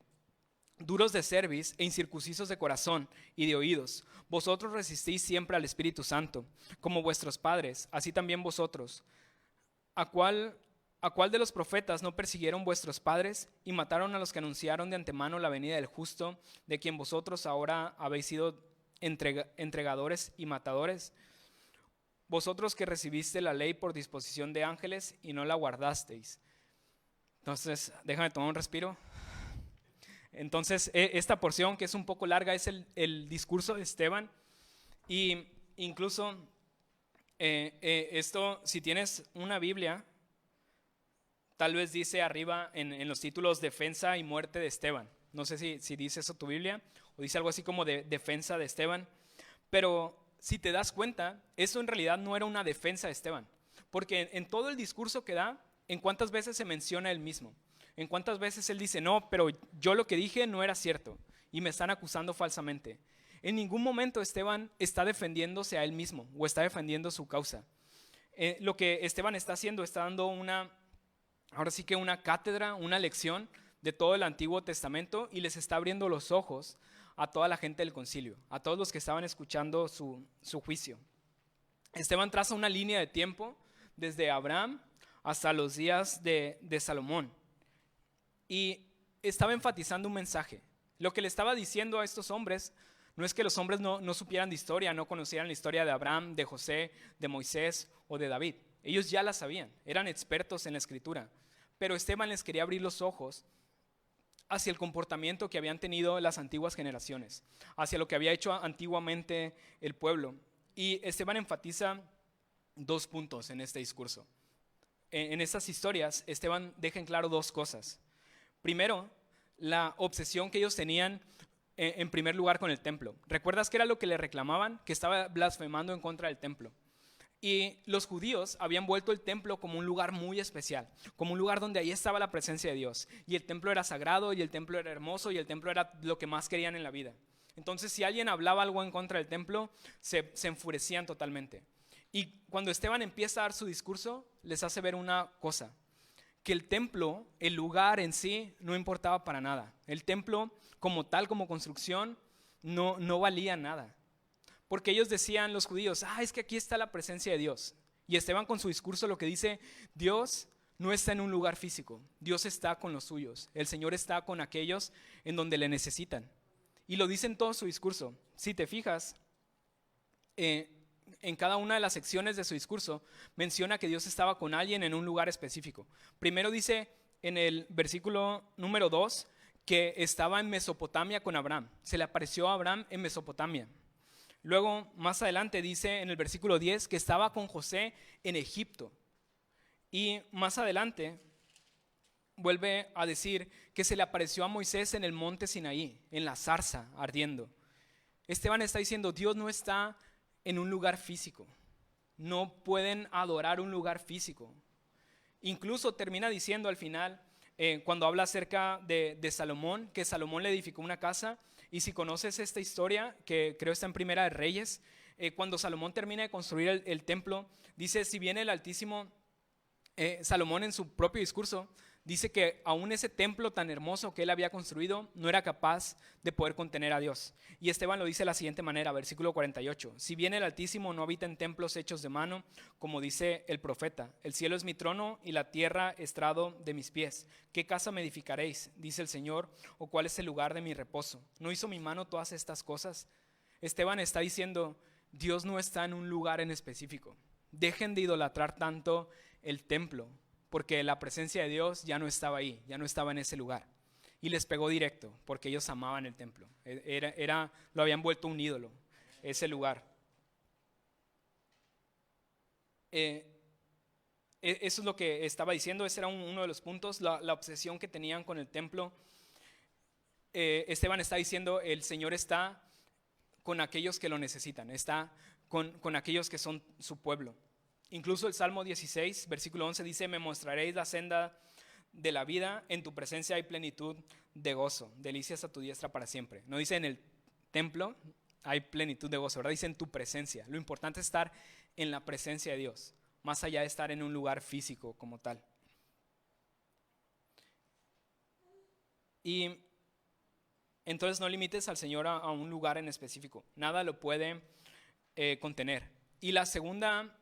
duros de cerviz e incircuncisos de corazón y de oídos, vosotros resistís siempre al Espíritu Santo, como vuestros padres, así también vosotros. ¿A cuál de los profetas no persiguieron vuestros padres y mataron a los que anunciaron de antemano la venida del justo, de quien vosotros ahora habéis sido entregadores y matadores? Vosotros que recibiste la ley por disposición de ángeles y no la guardasteis. Entonces, déjame tomar un respiro. Entonces, esta porción, que es un poco larga, es el discurso de Esteban. Y incluso esto, si tienes una Biblia, tal vez dice arriba en los títulos defensa y muerte de Esteban. No sé si dice eso tu Biblia o dice algo así como de defensa de Esteban. Pero si te das cuenta, eso en realidad no era una defensa de Esteban. Porque en todo el discurso que da, ¿en cuántas veces se menciona él mismo? ¿En cuántas veces él dice, no, pero yo lo que dije no era cierto y me están acusando falsamente? En ningún momento Esteban está defendiéndose a él mismo o está defendiendo su causa. Lo que Esteban está haciendo, está dando ahora sí que una cátedra, una lección de todo el Antiguo Testamento, y les está abriendo los ojos a toda la gente del concilio, a todos los que estaban escuchando su juicio. Esteban traza una línea de tiempo desde Abraham hasta los días de Salomón. Y estaba enfatizando un mensaje. Lo que le estaba diciendo a estos hombres no es que los hombres no supieran de historia, no conocieran la historia de Abraham, de José, de Moisés o de David. Ellos ya la sabían, eran expertos en la escritura. Pero Esteban les quería abrir los ojos hacia el comportamiento que habían tenido las antiguas generaciones, hacia lo que había hecho antiguamente el pueblo. Y Esteban enfatiza 2 puntos en este discurso. En estas historias, Esteban deja en claro 2 cosas. Primero, la obsesión que ellos tenían en primer lugar con el templo. ¿Recuerdas qué era lo que le reclamaban? Que estaba blasfemando en contra del templo. Y los judíos habían vuelto el templo como un lugar muy especial, como un lugar donde ahí estaba la presencia de Dios. Y el templo era sagrado, y el templo era hermoso, y el templo era lo que más querían en la vida. Entonces, si alguien hablaba algo en contra del templo, se enfurecían totalmente. Y cuando Esteban empieza a dar su discurso, les hace ver una cosa: que el templo, el lugar en sí, no importaba para nada. El templo como tal, como construcción, no valía nada. Porque ellos decían, los judíos, es que aquí está la presencia de Dios. Y Esteban con su discurso lo que dice: Dios no está en un lugar físico, Dios está con los suyos. El Señor está con aquellos en donde le necesitan. Y lo dice en todo su discurso. Si te fijas, en cada una de las secciones de su discurso menciona que Dios estaba con alguien en un lugar específico. Primero dice en el versículo número 2 que estaba en Mesopotamia con Abraham. Se le apareció a Abraham en Mesopotamia. Luego, más adelante dice en el versículo 10 que estaba con José en Egipto. Y más adelante vuelve a decir que se le apareció a Moisés en el monte Sinaí, en la zarza ardiendo. Esteban está diciendo, Dios no está en un lugar físico. No pueden adorar un lugar físico. Incluso termina diciendo al final, cuando habla acerca de Salomón, que Salomón le edificó una casa. Y si conoces esta historia, que creo está en Primera de Reyes, cuando Salomón termina de construir el templo, dice, si bien el Altísimo, Salomón en su propio discurso, dice que aún ese templo tan hermoso que él había construido no era capaz de poder contener a Dios. Y Esteban lo dice de la siguiente manera, versículo 48. Si bien el Altísimo no habita en templos hechos de mano, como dice el profeta, el cielo es mi trono y la tierra estrado de mis pies. ¿Qué casa me edificaréis? Dice el Señor, o cuál es el lugar de mi reposo. ¿No hizo mi mano todas estas cosas? Esteban está diciendo, Dios no está en un lugar en específico. Dejen de idolatrar tanto el templo. porque la presencia de Dios ya no estaba ahí, ya no estaba en ese lugar. Y les pegó directo, porque ellos amaban el templo. Lo habían vuelto un ídolo, ese lugar. Eso es lo que estaba diciendo, ese era uno de los puntos, la obsesión que tenían con el templo. Esteban está diciendo, el Señor está con aquellos que lo necesitan, está con aquellos que son su pueblo. Incluso el Salmo 16, versículo 11 dice, me mostraréis la senda de la vida, en tu presencia hay plenitud de gozo, delicias a tu diestra para siempre. No dice en el templo hay plenitud de gozo, ¿verdad? Dice en tu presencia. Lo importante es estar en la presencia de Dios, más allá de estar en un lugar físico como tal. Y entonces no limites al Señor a un lugar en específico, nada lo puede contener. Y la segunda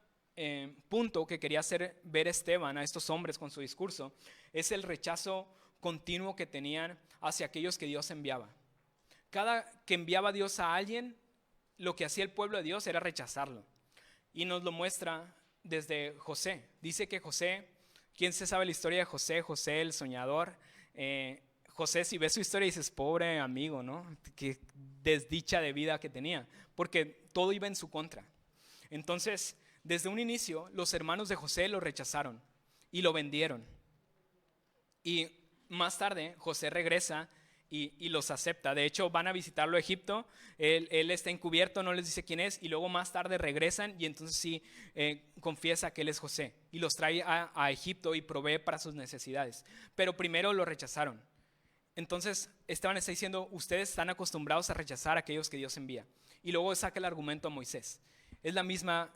punto que quería hacer ver Esteban a estos hombres con su discurso es el rechazo continuo que tenían hacia aquellos que Dios enviaba. Cada que enviaba Dios a alguien, lo que hacía el pueblo de Dios era rechazarlo. Y nos lo muestra desde José. Dice que José, ¿quién se sabe la historia de José? José el soñador. José, si ves su historia dices, pobre amigo, ¿no? Qué desdicha de vida que tenía, porque todo iba en su contra. Entonces, desde un inicio, los hermanos de José lo rechazaron y lo vendieron. Y más tarde, José regresa y los acepta. De hecho, van a visitarlo a Egipto, él está encubierto, no les dice quién es, y luego más tarde regresan y entonces sí confiesa que él es José y los trae a Egipto y provee para sus necesidades. Pero primero lo rechazaron. Entonces Esteban está diciendo, ustedes están acostumbrados a rechazar a aquellos que Dios envía. Y luego saca el argumento a Moisés. Es la misma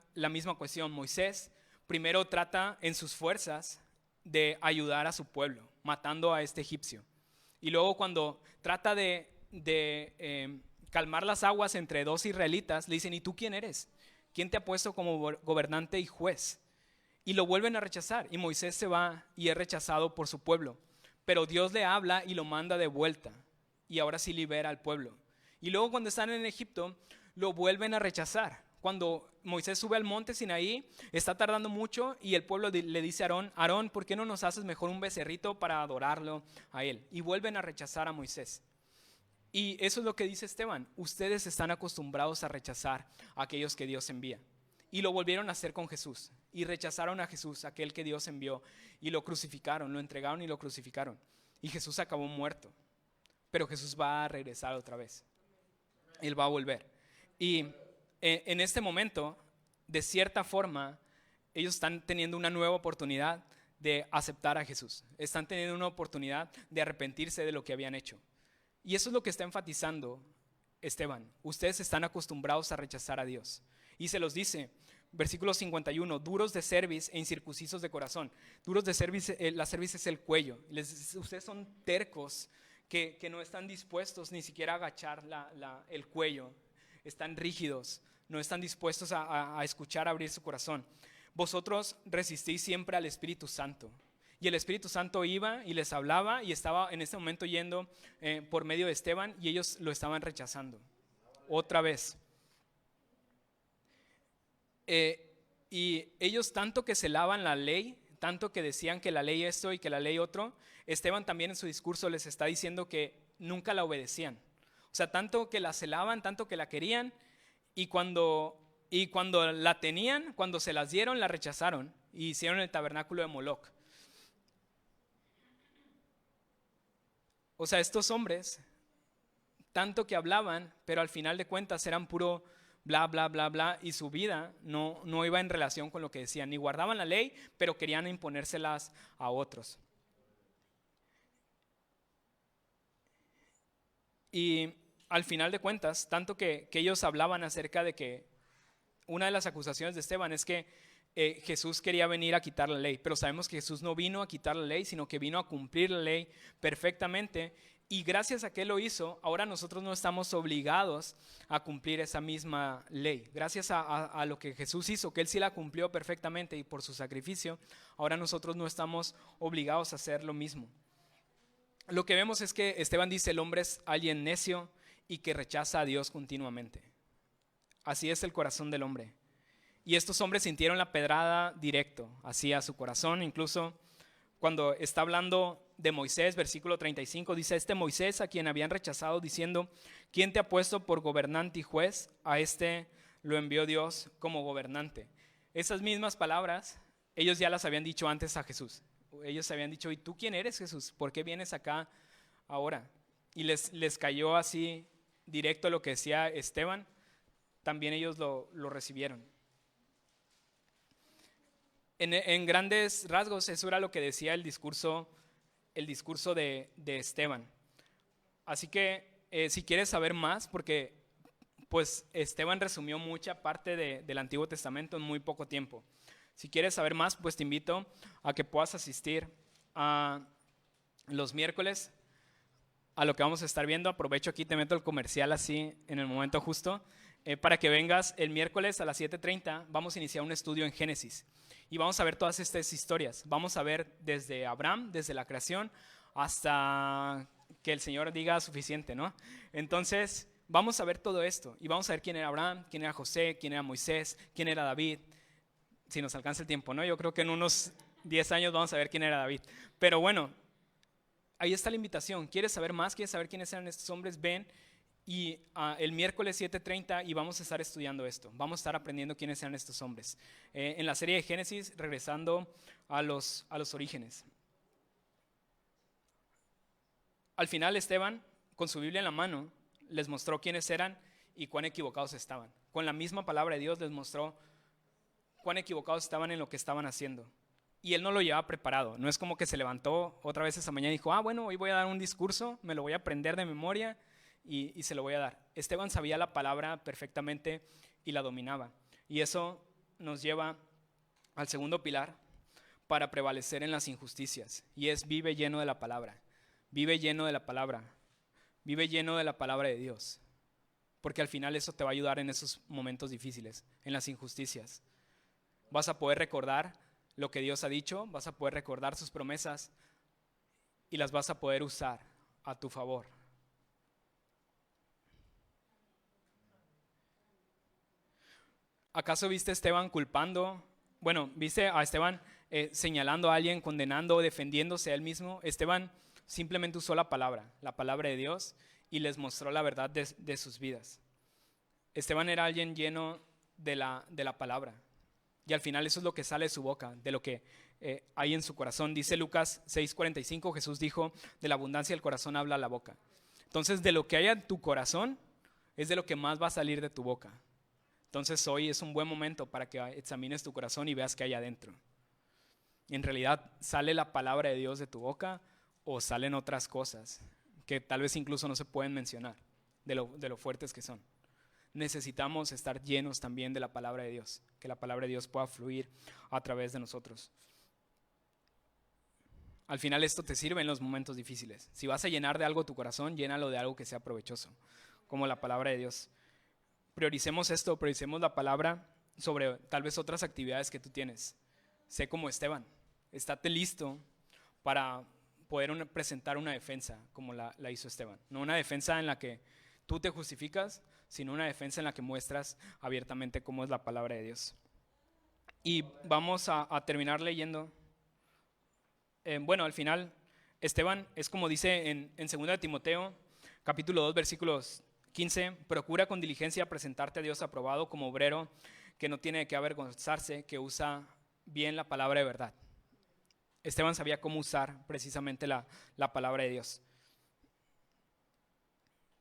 cuestión. Moisés primero trata en sus fuerzas de ayudar a su pueblo, matando a este egipcio. Y luego cuando trata de calmar las aguas entre dos israelitas, le dicen, ¿y tú quién eres? ¿Quién te ha puesto como gobernante y juez? Y lo vuelven a rechazar. Y Moisés se va y es rechazado por su pueblo. Pero Dios le habla y lo manda de vuelta. Y ahora sí libera al pueblo. Y luego cuando están en Egipto, lo vuelven a rechazar. Cuando Moisés sube al monte Sinaí, está tardando mucho y el pueblo le dice a Aarón, Aarón, ¿por qué no nos haces mejor un becerrito para adorarlo a él? Y vuelven a rechazar a Moisés. Y eso es lo que dice Esteban. Ustedes están acostumbrados a rechazar a aquellos que Dios envía. Y lo volvieron a hacer con Jesús. Y rechazaron a Jesús, aquel que Dios envió. Y lo crucificaron, lo entregaron y lo crucificaron. Y Jesús acabó muerto. Pero Jesús va a regresar otra vez. Él va a volver. Y en este momento, de cierta forma, ellos están teniendo una nueva oportunidad de aceptar a Jesús. Están teniendo una oportunidad de arrepentirse de lo que habían hecho. Y eso es lo que está enfatizando Esteban. Ustedes están acostumbrados a rechazar a Dios. Y se los dice, versículo 51, duros de cerviz e incircuncisos de corazón. Duros de cerviz, la cerviz es el cuello. Ustedes son tercos que no están dispuestos ni siquiera a agachar el cuello. Están rígidos, no están dispuestos a escuchar, a abrir su corazón. Vosotros resistís siempre al Espíritu Santo. Y el Espíritu Santo iba y les hablaba y estaba en este momento yendo por medio de Esteban y ellos lo estaban rechazando. Otra vez. Y ellos tanto que celaban la ley, tanto que decían que la ley esto y que la ley otro, Esteban también en su discurso les está diciendo que nunca la obedecían. O sea, tanto que la celaban, tanto que la querían y cuando la tenían, cuando se las dieron, la rechazaron y hicieron el tabernáculo de Moloc. O sea, estos hombres, tanto que hablaban, pero al final de cuentas eran puro bla, bla, bla, bla, y su vida no iba en relación con lo que decían. Ni guardaban la ley, pero querían imponérselas a otros. Y al final de cuentas, tanto que ellos hablaban acerca de que una de las acusaciones de Esteban es que Jesús quería venir a quitar la ley, pero sabemos que Jesús no vino a quitar la ley, sino que vino a cumplir la ley perfectamente. Y gracias a que lo hizo, ahora nosotros no estamos obligados a cumplir esa misma ley. Gracias a lo que Jesús hizo, que Él sí la cumplió perfectamente y por su sacrificio, ahora nosotros no estamos obligados a hacer lo mismo. Lo que vemos es que Esteban dice, el hombre es alguien necio y que rechaza a Dios continuamente. Así es el corazón del hombre. Y estos hombres sintieron la pedrada directo hacia su corazón, incluso cuando está hablando de Moisés, versículo 35, dice: este Moisés a quien habían rechazado diciendo, ¿quién te ha puesto por gobernante y juez? A este lo envió Dios como gobernante. Esas mismas palabras ellos ya las habían dicho antes a Jesús. Ellos habían dicho: ¿y tú quién eres, Jesús? ¿Por qué vienes acá ahora? Y les cayó así directo lo que decía Esteban. También ellos lo recibieron. En grandes rasgos eso era lo que decía el discurso de Esteban. Así que si quieres saber más, porque pues Esteban resumió mucha parte del Antiguo Testamento en muy poco tiempo. Si quieres saber más, pues te invito a que puedas asistir a los miércoles a lo que vamos a estar viendo. Aprovecho aquí, te meto el comercial así en el momento justo, para que vengas el miércoles a las 7:30. Vamos a iniciar un estudio en Génesis y vamos a ver todas estas historias. Vamos a ver desde Abraham, desde la creación, hasta que el Señor diga suficiente, ¿no? Entonces vamos a ver todo esto y vamos a ver quién era Abraham, quién era José, quién era Moisés, quién era David. Si nos alcanza el tiempo, ¿no? Yo creo que en unos 10 años vamos a ver quién era David. Pero bueno, ahí está la invitación. ¿Quieres saber más? ¿Quieres saber quiénes eran estos hombres? Ven y el miércoles 7:30 y vamos a estar estudiando esto. Vamos a estar aprendiendo quiénes eran estos hombres. En la serie de Génesis, regresando a los orígenes. Al final Esteban, con su Biblia en la mano, les mostró quiénes eran y cuán equivocados estaban. Con la misma palabra de Dios les mostró cuán equivocados estaban en lo que estaban haciendo. Y él no lo llevaba preparado. No es como que se levantó otra vez esa mañana y dijo: bueno, hoy voy a dar un discurso, me lo voy a aprender de memoria y se lo voy a dar. Esteban sabía la palabra perfectamente y la dominaba. Y eso nos lleva al segundo pilar para prevalecer en las injusticias. Y es: vive lleno de la palabra. Vive lleno de la palabra. Vive lleno de la palabra de Dios. Porque al final eso te va a ayudar en esos momentos difíciles, en las injusticias. Vas a poder recordar lo que Dios ha dicho, vas a poder recordar sus promesas y las vas a poder usar a tu favor. ¿Acaso viste a Esteban culpando? Bueno, ¿viste a Esteban señalando a alguien, condenando, defendiéndose a él mismo? Esteban simplemente usó la palabra de Dios, y les mostró la verdad de sus vidas. Esteban era alguien lleno de la palabra. Y al final eso es lo que sale de su boca, de lo que hay en su corazón. Dice Lucas 6:45, Jesús dijo: de la abundancia del corazón habla la boca. Entonces, de lo que hay en tu corazón es de lo que más va a salir de tu boca. Entonces hoy es un buen momento para que examines tu corazón y veas qué hay adentro. En realidad, ¿sale la palabra de Dios de tu boca o salen otras cosas que tal vez incluso no se pueden mencionar de lo fuertes que son? Necesitamos estar llenos también de la palabra de Dios, que la palabra de Dios pueda fluir a través de nosotros. Al final esto te sirve en los momentos difíciles. Si vas a llenar de algo tu corazón, llénalo de algo que sea provechoso, como la palabra de Dios. Prioricemos esto, prioricemos la palabra sobre tal vez otras actividades que tú tienes. Sé como Esteban, estate listo para poder presentar una defensa como la hizo Esteban. No una defensa en la que tú te justificas, sino una defensa en la que muestras abiertamente cómo es la palabra de Dios. Y vamos a terminar leyendo. Bueno, al final, Esteban es como dice en 2 Timoteo, capítulo 2, versículos 15, procura con diligencia presentarte a Dios aprobado como obrero que no tiene de qué avergonzarse, que usa bien la palabra de verdad. Esteban sabía cómo usar precisamente la palabra de Dios.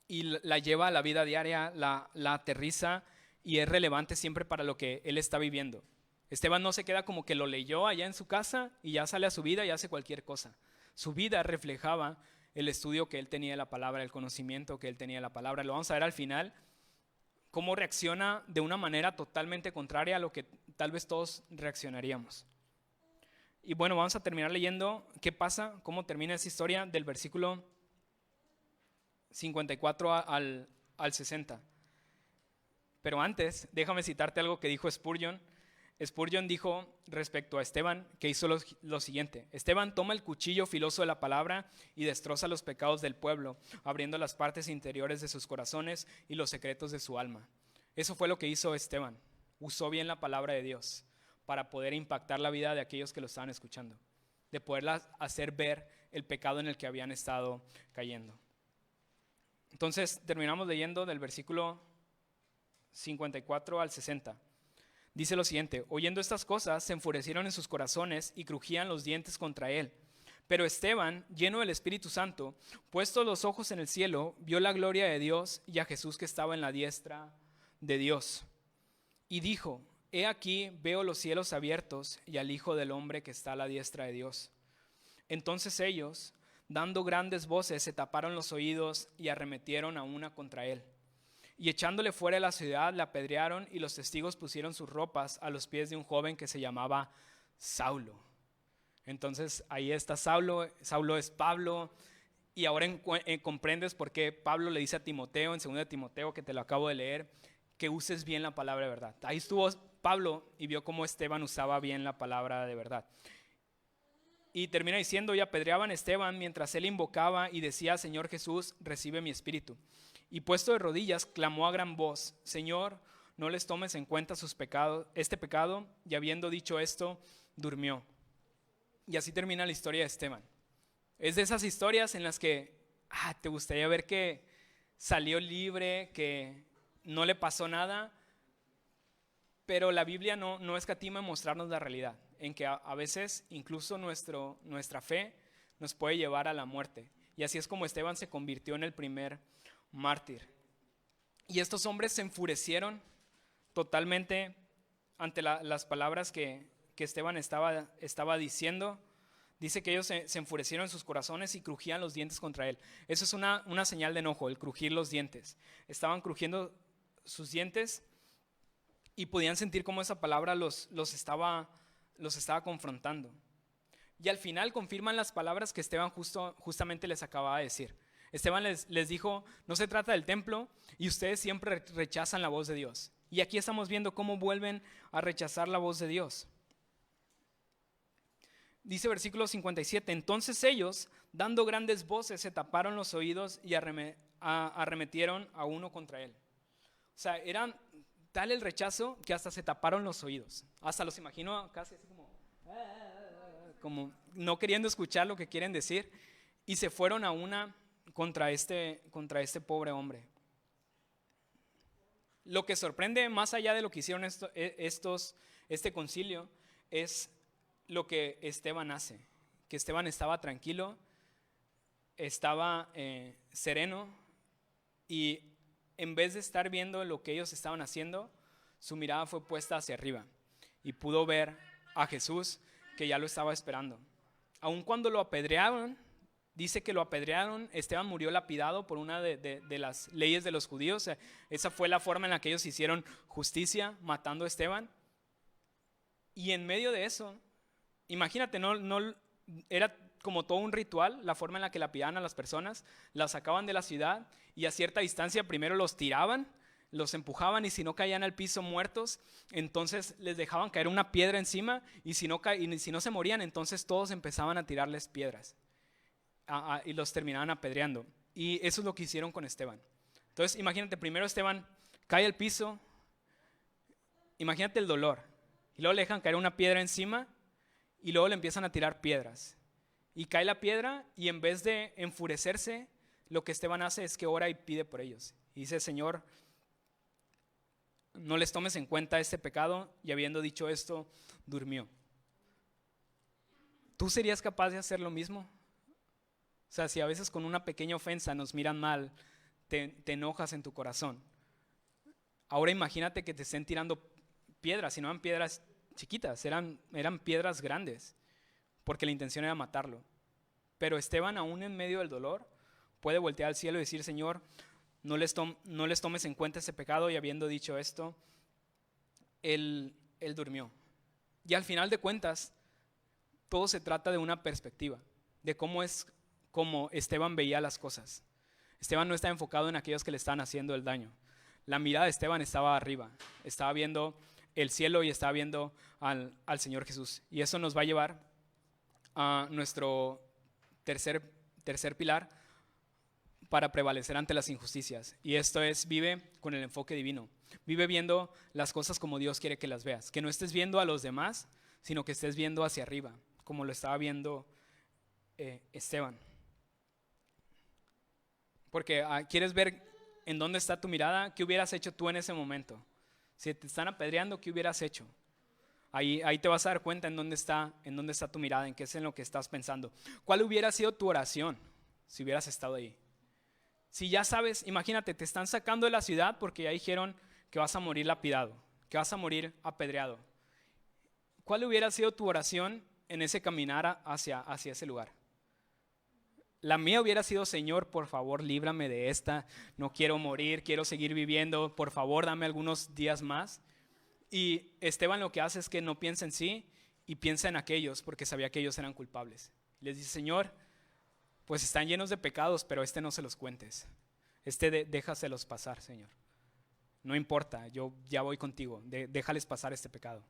Y la lleva a la vida diaria, la aterriza y es relevante siempre para lo que él está viviendo. Esteban no se queda como que lo leyó allá en su casa y ya sale a su vida y hace cualquier cosa. Su vida reflejaba el estudio que él tenía de la palabra, el conocimiento que él tenía de la palabra. Lo vamos a ver al final, cómo reacciona de una manera totalmente contraria a lo que tal vez todos reaccionaríamos. Y bueno, vamos a terminar leyendo qué pasa, cómo termina esa historia del versículo 54 al 60. Pero antes, déjame citarte algo que dijo Spurgeon. Spurgeon dijo respecto a Esteban que hizo lo siguiente: Esteban toma el cuchillo filoso de la palabra y destroza los pecados del pueblo, abriendo las partes interiores de sus corazones y los secretos de su alma. Eso fue lo que hizo Esteban. Usó bien la palabra de Dios para poder impactar la vida de aquellos que lo estaban escuchando. de poderlas hacer ver el pecado en el que habían estado cayendo. Entonces terminamos leyendo del versículo 54 al 60. Dice lo siguiente: oyendo estas cosas, se enfurecieron en sus corazones y crujían los dientes contra él. Pero Esteban, lleno del Espíritu Santo, puestos los ojos en el cielo, vio la gloria de Dios y a Jesús que estaba en la diestra de Dios. Y dijo: he aquí, veo los cielos abiertos y al Hijo del Hombre que está a la diestra de Dios. Entonces ellos, dando grandes voces, se taparon los oídos y arremetieron a una contra él. Y echándole fuera de la ciudad, le apedrearon, y los testigos pusieron sus ropas a los pies de un joven que se llamaba Saulo. Entonces ahí está Saulo. Saulo es Pablo. Y ahora comprendes por qué Pablo le dice a Timoteo, en 2 Timoteo, que te lo acabo de leer, que uses bien la palabra de verdad. Ahí estuvo Pablo y vio cómo Esteban usaba bien la palabra de verdad. Y termina diciendo: y apedreaban a Esteban mientras él invocaba y decía: Señor Jesús, recibe mi espíritu. Y puesto de rodillas, clamó a gran voz: Señor, no les tomes en cuenta sus pecados, este pecado. Y habiendo dicho esto, durmió. Y así termina la historia de Esteban. Es de esas historias en las que te gustaría ver que salió libre, que no le pasó nada, pero la Biblia no escatima en mostrarnos la realidad, en que a veces incluso nuestra fe nos puede llevar a la muerte. Y así es como Esteban se convirtió en el primer mártir. Y estos hombres se enfurecieron totalmente ante las palabras que Esteban estaba diciendo. Dice que ellos se enfurecieron en sus corazones y crujían los dientes contra él. Eso es una señal de enojo, el crujir los dientes. Estaban crujiendo sus dientes y podían sentir cómo esa palabra los estaba confrontando. Y al final confirman las palabras que Esteban justamente les acababa de decir. Esteban les dijo: no se trata del templo y ustedes siempre rechazan la voz de Dios. Y aquí estamos viendo cómo vuelven a rechazar la voz de Dios. Dice versículo 57: entonces ellos, dando grandes voces, se taparon los oídos y arremetieron a uno contra él. O sea, era tal el rechazo que hasta se taparon los oídos. Hasta los imagino casi así como no queriendo escuchar lo que quieren decir, y se fueron a una contra este pobre hombre. Lo que sorprende, más allá de lo que hicieron este concilio, es lo que Esteban hace. Que Esteban estaba tranquilo, estaba sereno, y en vez de estar viendo lo que ellos estaban haciendo, su mirada fue puesta hacia arriba y pudo ver a Jesús, que ya lo estaba esperando. Aun cuando lo apedrearon, dice que lo apedrearon, Esteban murió lapidado por una de las leyes de los judíos. Esa fue la forma en la que ellos hicieron justicia, matando a Esteban. Y en medio de eso, imagínate, no era como todo un ritual, la forma en la que lapidaban a las personas. Las sacaban de la ciudad y a cierta distancia primero los tiraban, los empujaban, y si no caían al piso muertos, entonces les dejaban caer una piedra encima, y si no se morían, entonces todos empezaban a tirarles piedras y los terminaban apedreando. Y eso es lo que hicieron con Esteban. Entonces imagínate, primero Esteban cae al piso, imagínate el dolor, y luego le dejan caer una piedra encima, y luego le empiezan a tirar piedras, y cae la piedra, y en vez de enfurecerse, lo que Esteban hace es que ora y pide por ellos, y dice: Señor, no les tomes en cuenta este pecado. Y habiendo dicho esto, durmió. ¿Tú serías capaz de hacer lo mismo? O sea, si a veces con una pequeña ofensa nos miran mal, te enojas en tu corazón. Ahora imagínate que te estén tirando piedras, y no eran piedras chiquitas, eran piedras grandes, porque la intención era matarlo. Pero Esteban, aún en medio del dolor, puede voltear al cielo y decir: Señor, no les tomes en cuenta ese pecado. Y habiendo dicho esto, él durmió. Y al final de cuentas, todo se trata de una perspectiva, de cómo Esteban veía las cosas. Esteban no estaba enfocado en aquellos que le estaban haciendo el daño. La mirada de Esteban estaba arriba, estaba viendo el cielo y estaba viendo al Señor Jesús. Y eso nos va a llevar a nuestro tercer pilar para prevalecer ante las injusticias. Y esto es: vive con el enfoque divino. Vive viendo las cosas como Dios quiere que las veas. Que no estés viendo a los demás, sino que estés viendo hacia arriba. como lo estaba viendo Esteban. Porque ¿quieres ver en dónde está tu mirada? ¿Qué hubieras hecho tú en ese momento? Si te están apedreando, ¿qué hubieras hecho? Ahí te vas a dar cuenta en dónde está tu mirada, en qué es en lo que estás pensando. ¿Cuál hubiera sido tu oración si hubieras estado ahí? Si ya sabes, imagínate, te están sacando de la ciudad porque ya dijeron que vas a morir lapidado, que vas a morir apedreado. ¿Cuál hubiera sido tu oración en ese caminar hacia ese lugar? La mía hubiera sido: Señor, por favor, líbrame de esta, no quiero morir, quiero seguir viviendo, por favor, dame algunos días más. Y Esteban lo que hace es que no piensa en sí y piensa en aquellos, porque sabía que ellos eran culpables. Les dice: Señor, pues están llenos de pecados, pero no se los cuentes. Déjaselos pasar, Señor. No importa, yo ya voy contigo, déjales pasar este pecado.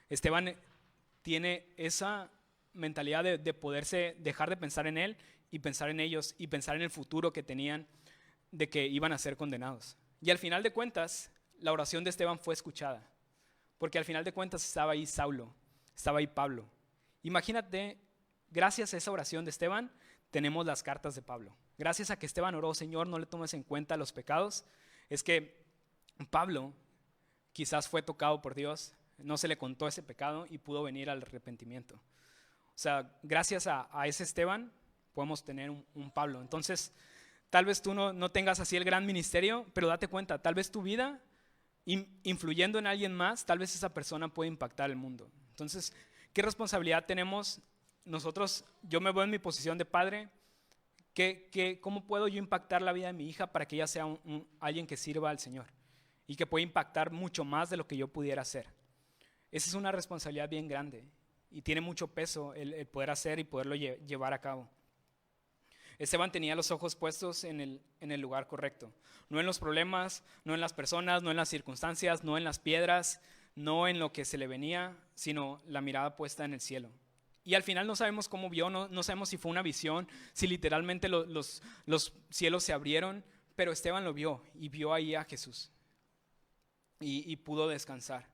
Esteban tiene esa mentalidad de poderse dejar de pensar en él y pensar en ellos y pensar en el futuro que tenían, de que iban a ser condenados. Y al final de cuentas, la oración de Esteban fue escuchada, porque al final de cuentas estaba ahí Saulo, estaba ahí Pablo. Imagínate, gracias a esa oración de Esteban, tenemos las cartas de Pablo. Gracias a que Esteban oró: Señor, no le tomes en cuenta los pecados, es que Pablo quizás fue tocado por Dios, no se le contó ese pecado y pudo venir al arrepentimiento. O sea, gracias a ese Esteban podemos tener un Pablo. Entonces, tal vez tú no tengas así el gran ministerio, pero date cuenta, tal vez tu vida influyendo en alguien más, tal vez esa persona puede impactar el mundo. Entonces, ¿qué responsabilidad tenemos nosotros? Yo me veo en mi posición de padre. ¿Cómo puedo yo impactar la vida de mi hija para que ella sea alguien que sirva al Señor y que pueda impactar mucho más de lo que yo pudiera hacer? Esa es una responsabilidad bien grande y tiene mucho peso el poder hacer y poderlo llevar a cabo. Esteban tenía los ojos puestos en el lugar correcto, no en los problemas, no en las personas, no en las circunstancias, no en las piedras, no en lo que se le venía, sino la mirada puesta en el cielo. Y al final no sabemos cómo vio, no sabemos si fue una visión, si literalmente los cielos se abrieron, pero Esteban lo vio y vio ahí a Jesús y pudo descansar.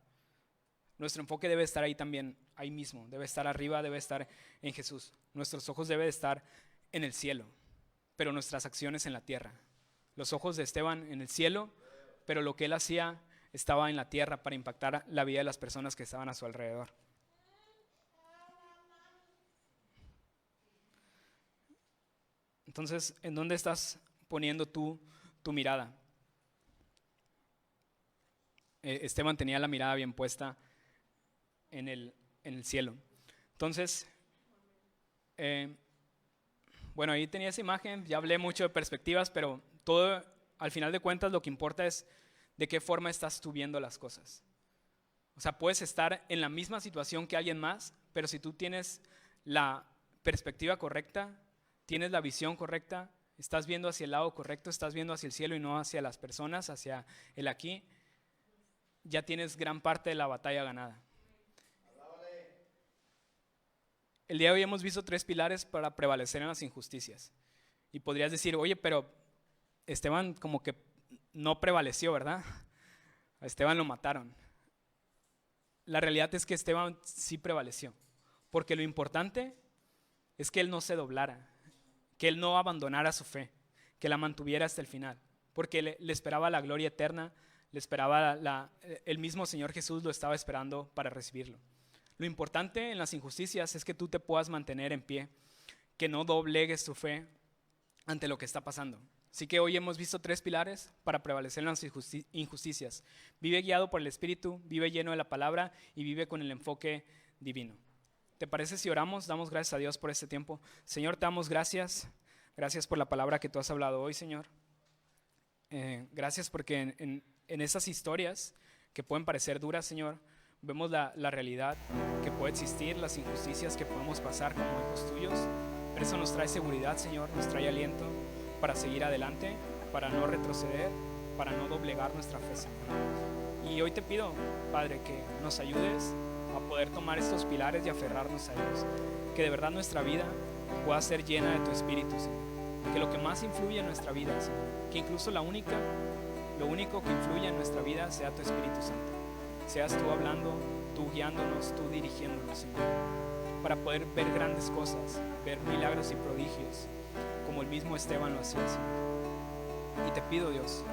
Nuestro enfoque debe estar ahí también, ahí mismo, debe estar arriba, debe estar en Jesús. Nuestros ojos deben estar en el cielo, pero nuestras acciones en la tierra. Los ojos de Esteban en el cielo, pero lo que él hacía estaba en la tierra para impactar la vida de las personas que estaban a su alrededor. Entonces, ¿en dónde estás poniendo tu mirada? Esteban tenía la mirada bien puesta en el cielo. Entonces, bueno, ahí tenía esa imagen, ya hablé mucho de perspectivas, pero todo, al final de cuentas, lo que importa es de qué forma estás tú viendo las cosas. O sea, puedes estar en la misma situación que alguien más, pero si tú tienes la perspectiva correcta, tienes la visión correcta, estás viendo hacia el lado correcto, estás viendo hacia el cielo y no hacia las personas, hacia el aquí, ya tienes gran parte de la batalla ganada. El día de hoy hemos visto 3 pilares para prevalecer en las injusticias. Y podrías decir: oye, pero Esteban como que no prevaleció, ¿verdad? A Esteban lo mataron. La realidad es que Esteban sí prevaleció, porque lo importante es que él no se doblara, que él no abandonara su fe, que la mantuviera hasta el final, porque le esperaba la gloria eterna, le esperaba el mismo Señor Jesús lo estaba esperando para recibirlo. Lo importante en las injusticias es que tú te puedas mantener en pie, que no doblegues tu fe ante lo que está pasando. Así que hoy hemos visto 3 pilares para prevalecer en las injusticias. Vive guiado por el Espíritu, vive lleno de la palabra y vive con el enfoque divino. ¿Te parece si oramos? Damos gracias a Dios por este tiempo. Señor, te damos gracias. Gracias por la palabra que tú has hablado hoy, Señor. Gracias porque en esas historias que pueden parecer duras, Señor, vemos la realidad que puede existir, las injusticias que podemos pasar como hijos tuyos. Pero eso nos trae seguridad, Señor, nos trae aliento para seguir adelante, para no retroceder, para no doblegar nuestra fe, Señor. Y hoy te pido, Padre, que nos ayudes a poder tomar estos pilares y aferrarnos a ellos. Que de verdad nuestra vida pueda ser llena de tu Espíritu, Señor. Que lo que más influye en nuestra vida, Señor, que incluso lo único que influye en nuestra vida sea tu Espíritu Santo. Seas tú hablando, tú guiándonos, tú dirigiéndonos, Señor. para poder ver grandes cosas, ver milagros y prodigios, como el mismo Esteban lo hacía, Señor. Y te pido, Dios,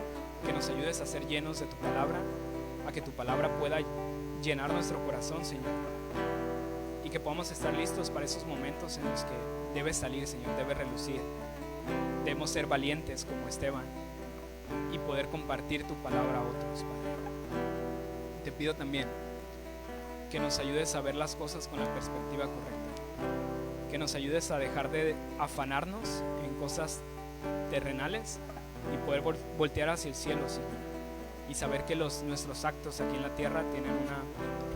que nos ayudes a ser llenos de tu palabra, a que tu palabra pueda llenar nuestro corazón, Señor, y que podamos estar listos para esos momentos en los que debe salir, Señor, debe relucir. Debemos ser valientes como Esteban y poder compartir tu palabra a otros, Padre. Te pido también que nos ayudes a ver las cosas con la perspectiva correcta, que nos ayudes a dejar de afanarnos en cosas terrenales y poder voltear hacia el cielo, Señor, y saber que nuestros actos aquí en la tierra tienen una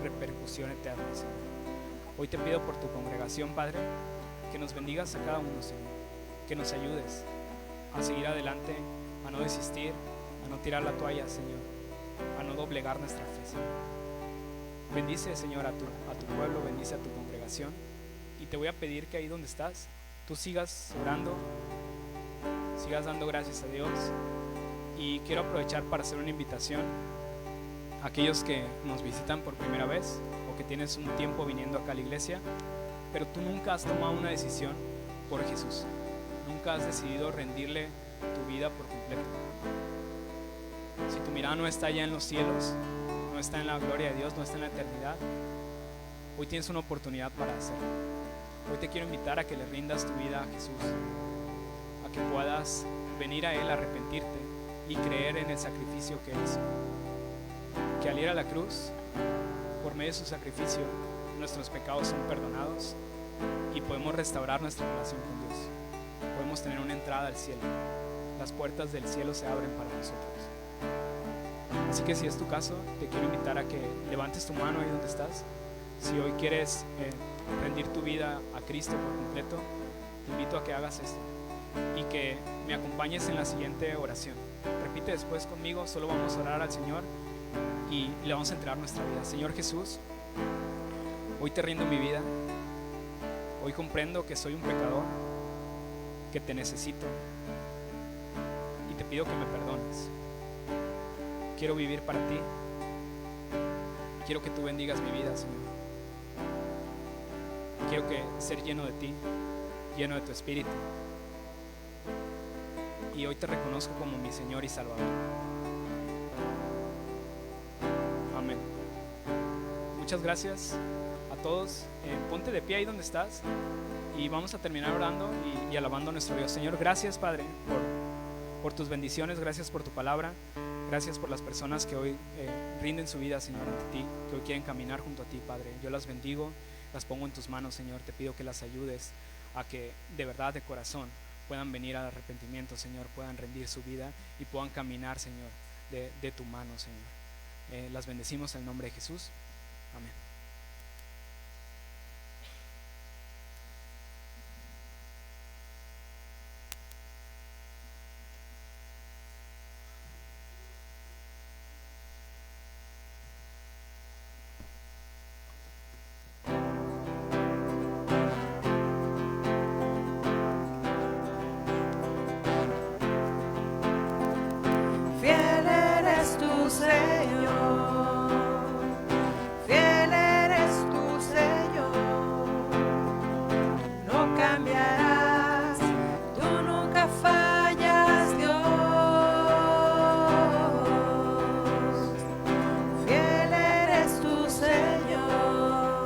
repercusión eterna, Señor. Hoy te pido por tu congregación, Padre, que nos bendigas a cada uno, Señor, que nos ayudes a seguir adelante, a no desistir, a no tirar la toalla, Señor, a no doblegar nuestra fe, Señor. Bendice, Señor, a tu pueblo, bendice a tu congregación, y te voy a pedir que ahí donde estás, tú sigas orando, sigas dando gracias a Dios. Y quiero aprovechar para hacer una invitación a aquellos que nos visitan por primera vez o que tienes un tiempo viniendo acá a la iglesia, pero tú nunca has tomado una decisión por Jesús, nunca has decidido rendirle tu vida por completo. Si tu mirada no está allá en los cielos, no está en la gloria de Dios, no está en la eternidad, hoy tienes una oportunidad para hacerlo. Hoy te quiero invitar a que le rindas tu vida a Jesús, a que puedas venir a Él, arrepentirte y creer en el sacrificio que Él hizo, que al ir a la cruz, por medio de su sacrificio, nuestros pecados son perdonados y podemos restaurar nuestra relación con Dios. Podemos tener una entrada al cielo, las puertas del cielo se abren para nosotros. Así que si es tu caso, te quiero invitar a que levantes tu mano ahí donde estás. Si hoy quieres rendir tu vida a Cristo por completo, te invito a que hagas esto y que me acompañes en la siguiente oración. Repite después conmigo, solo vamos a orar al Señor y le vamos a entregar nuestra vida. Señor Jesús, hoy te rindo mi vida, hoy comprendo que soy un pecador, que te necesito y te pido que me perdones. Quiero vivir para ti, quiero que tú bendigas mi vida, Señor. Quiero ser lleno de ti, lleno de tu Espíritu. Y hoy te reconozco como mi Señor y Salvador. Amén. Muchas gracias a todos. Ponte de pie ahí donde estás y vamos a terminar orando y alabando a nuestro Dios. Señor, gracias, Padre, por tus bendiciones, gracias por tu palabra, gracias por las personas que hoy rinden su vida, Señor, ante ti, que hoy quieren caminar junto a ti, Padre. Yo las bendigo, las pongo en tus manos, Señor. Te pido que las ayudes a que de verdad, de corazón, puedan venir al arrepentimiento, Señor, puedan rendir su vida y puedan caminar, Señor, de tu mano, Señor. Las bendecimos en el nombre de Jesús. Amén. Fiel eres tú, Señor, fiel eres tú, Señor, no cambiarás, tú nunca fallas, Dios. Fiel eres tú, Señor,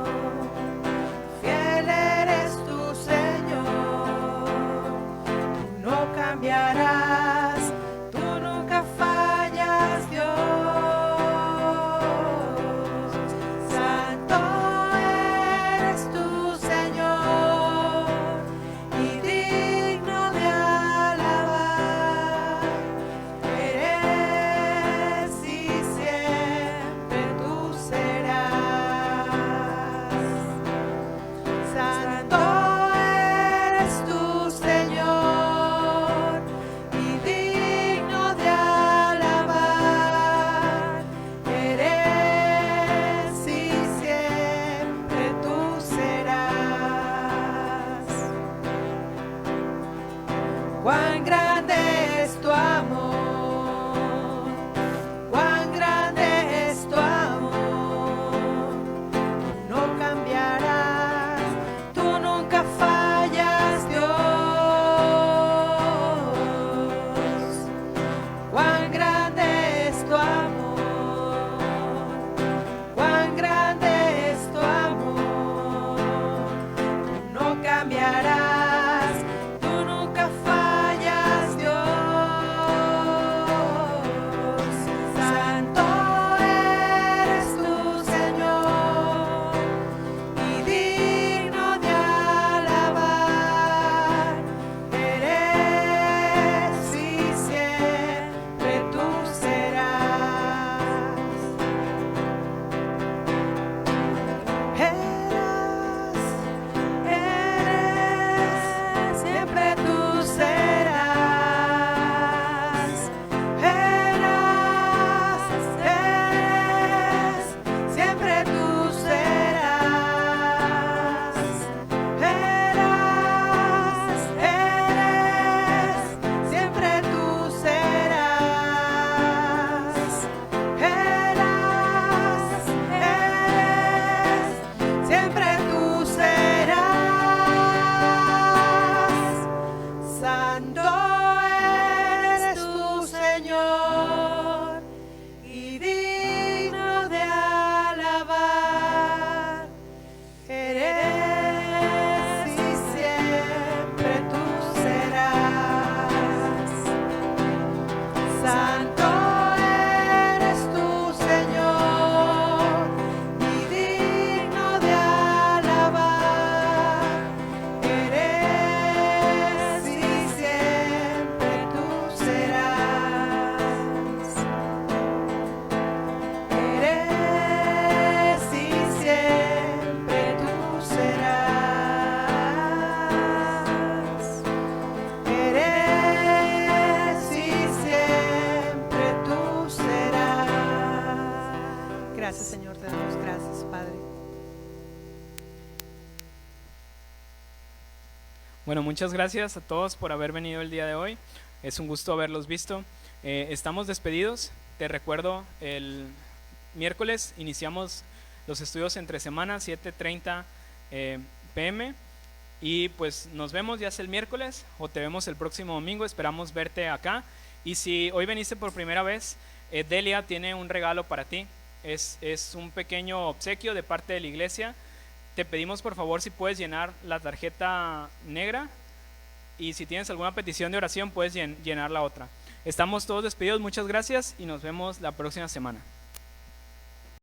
fiel eres tú, Señor, tú no cambiarás. Cuán grande es tu amor, cuán grande es tu amor, no cambiarás, Bueno, muchas gracias a todos por haber venido el día de hoy. Es un gusto haberlos visto. Estamos despedidos. Te recuerdo, el miércoles iniciamos los estudios entre semana, 7:30 p.m. Y pues nos vemos ya sea el miércoles o te vemos el próximo domingo. Esperamos verte acá. Y si hoy veniste por primera vez, Delia tiene un regalo para ti. Es un pequeño obsequio de parte de la iglesia. Te pedimos por favor si puedes llenar la tarjeta negra y si tienes alguna petición de oración puedes llenar la otra. Estamos todos despedidos, muchas gracias y nos vemos la próxima semana.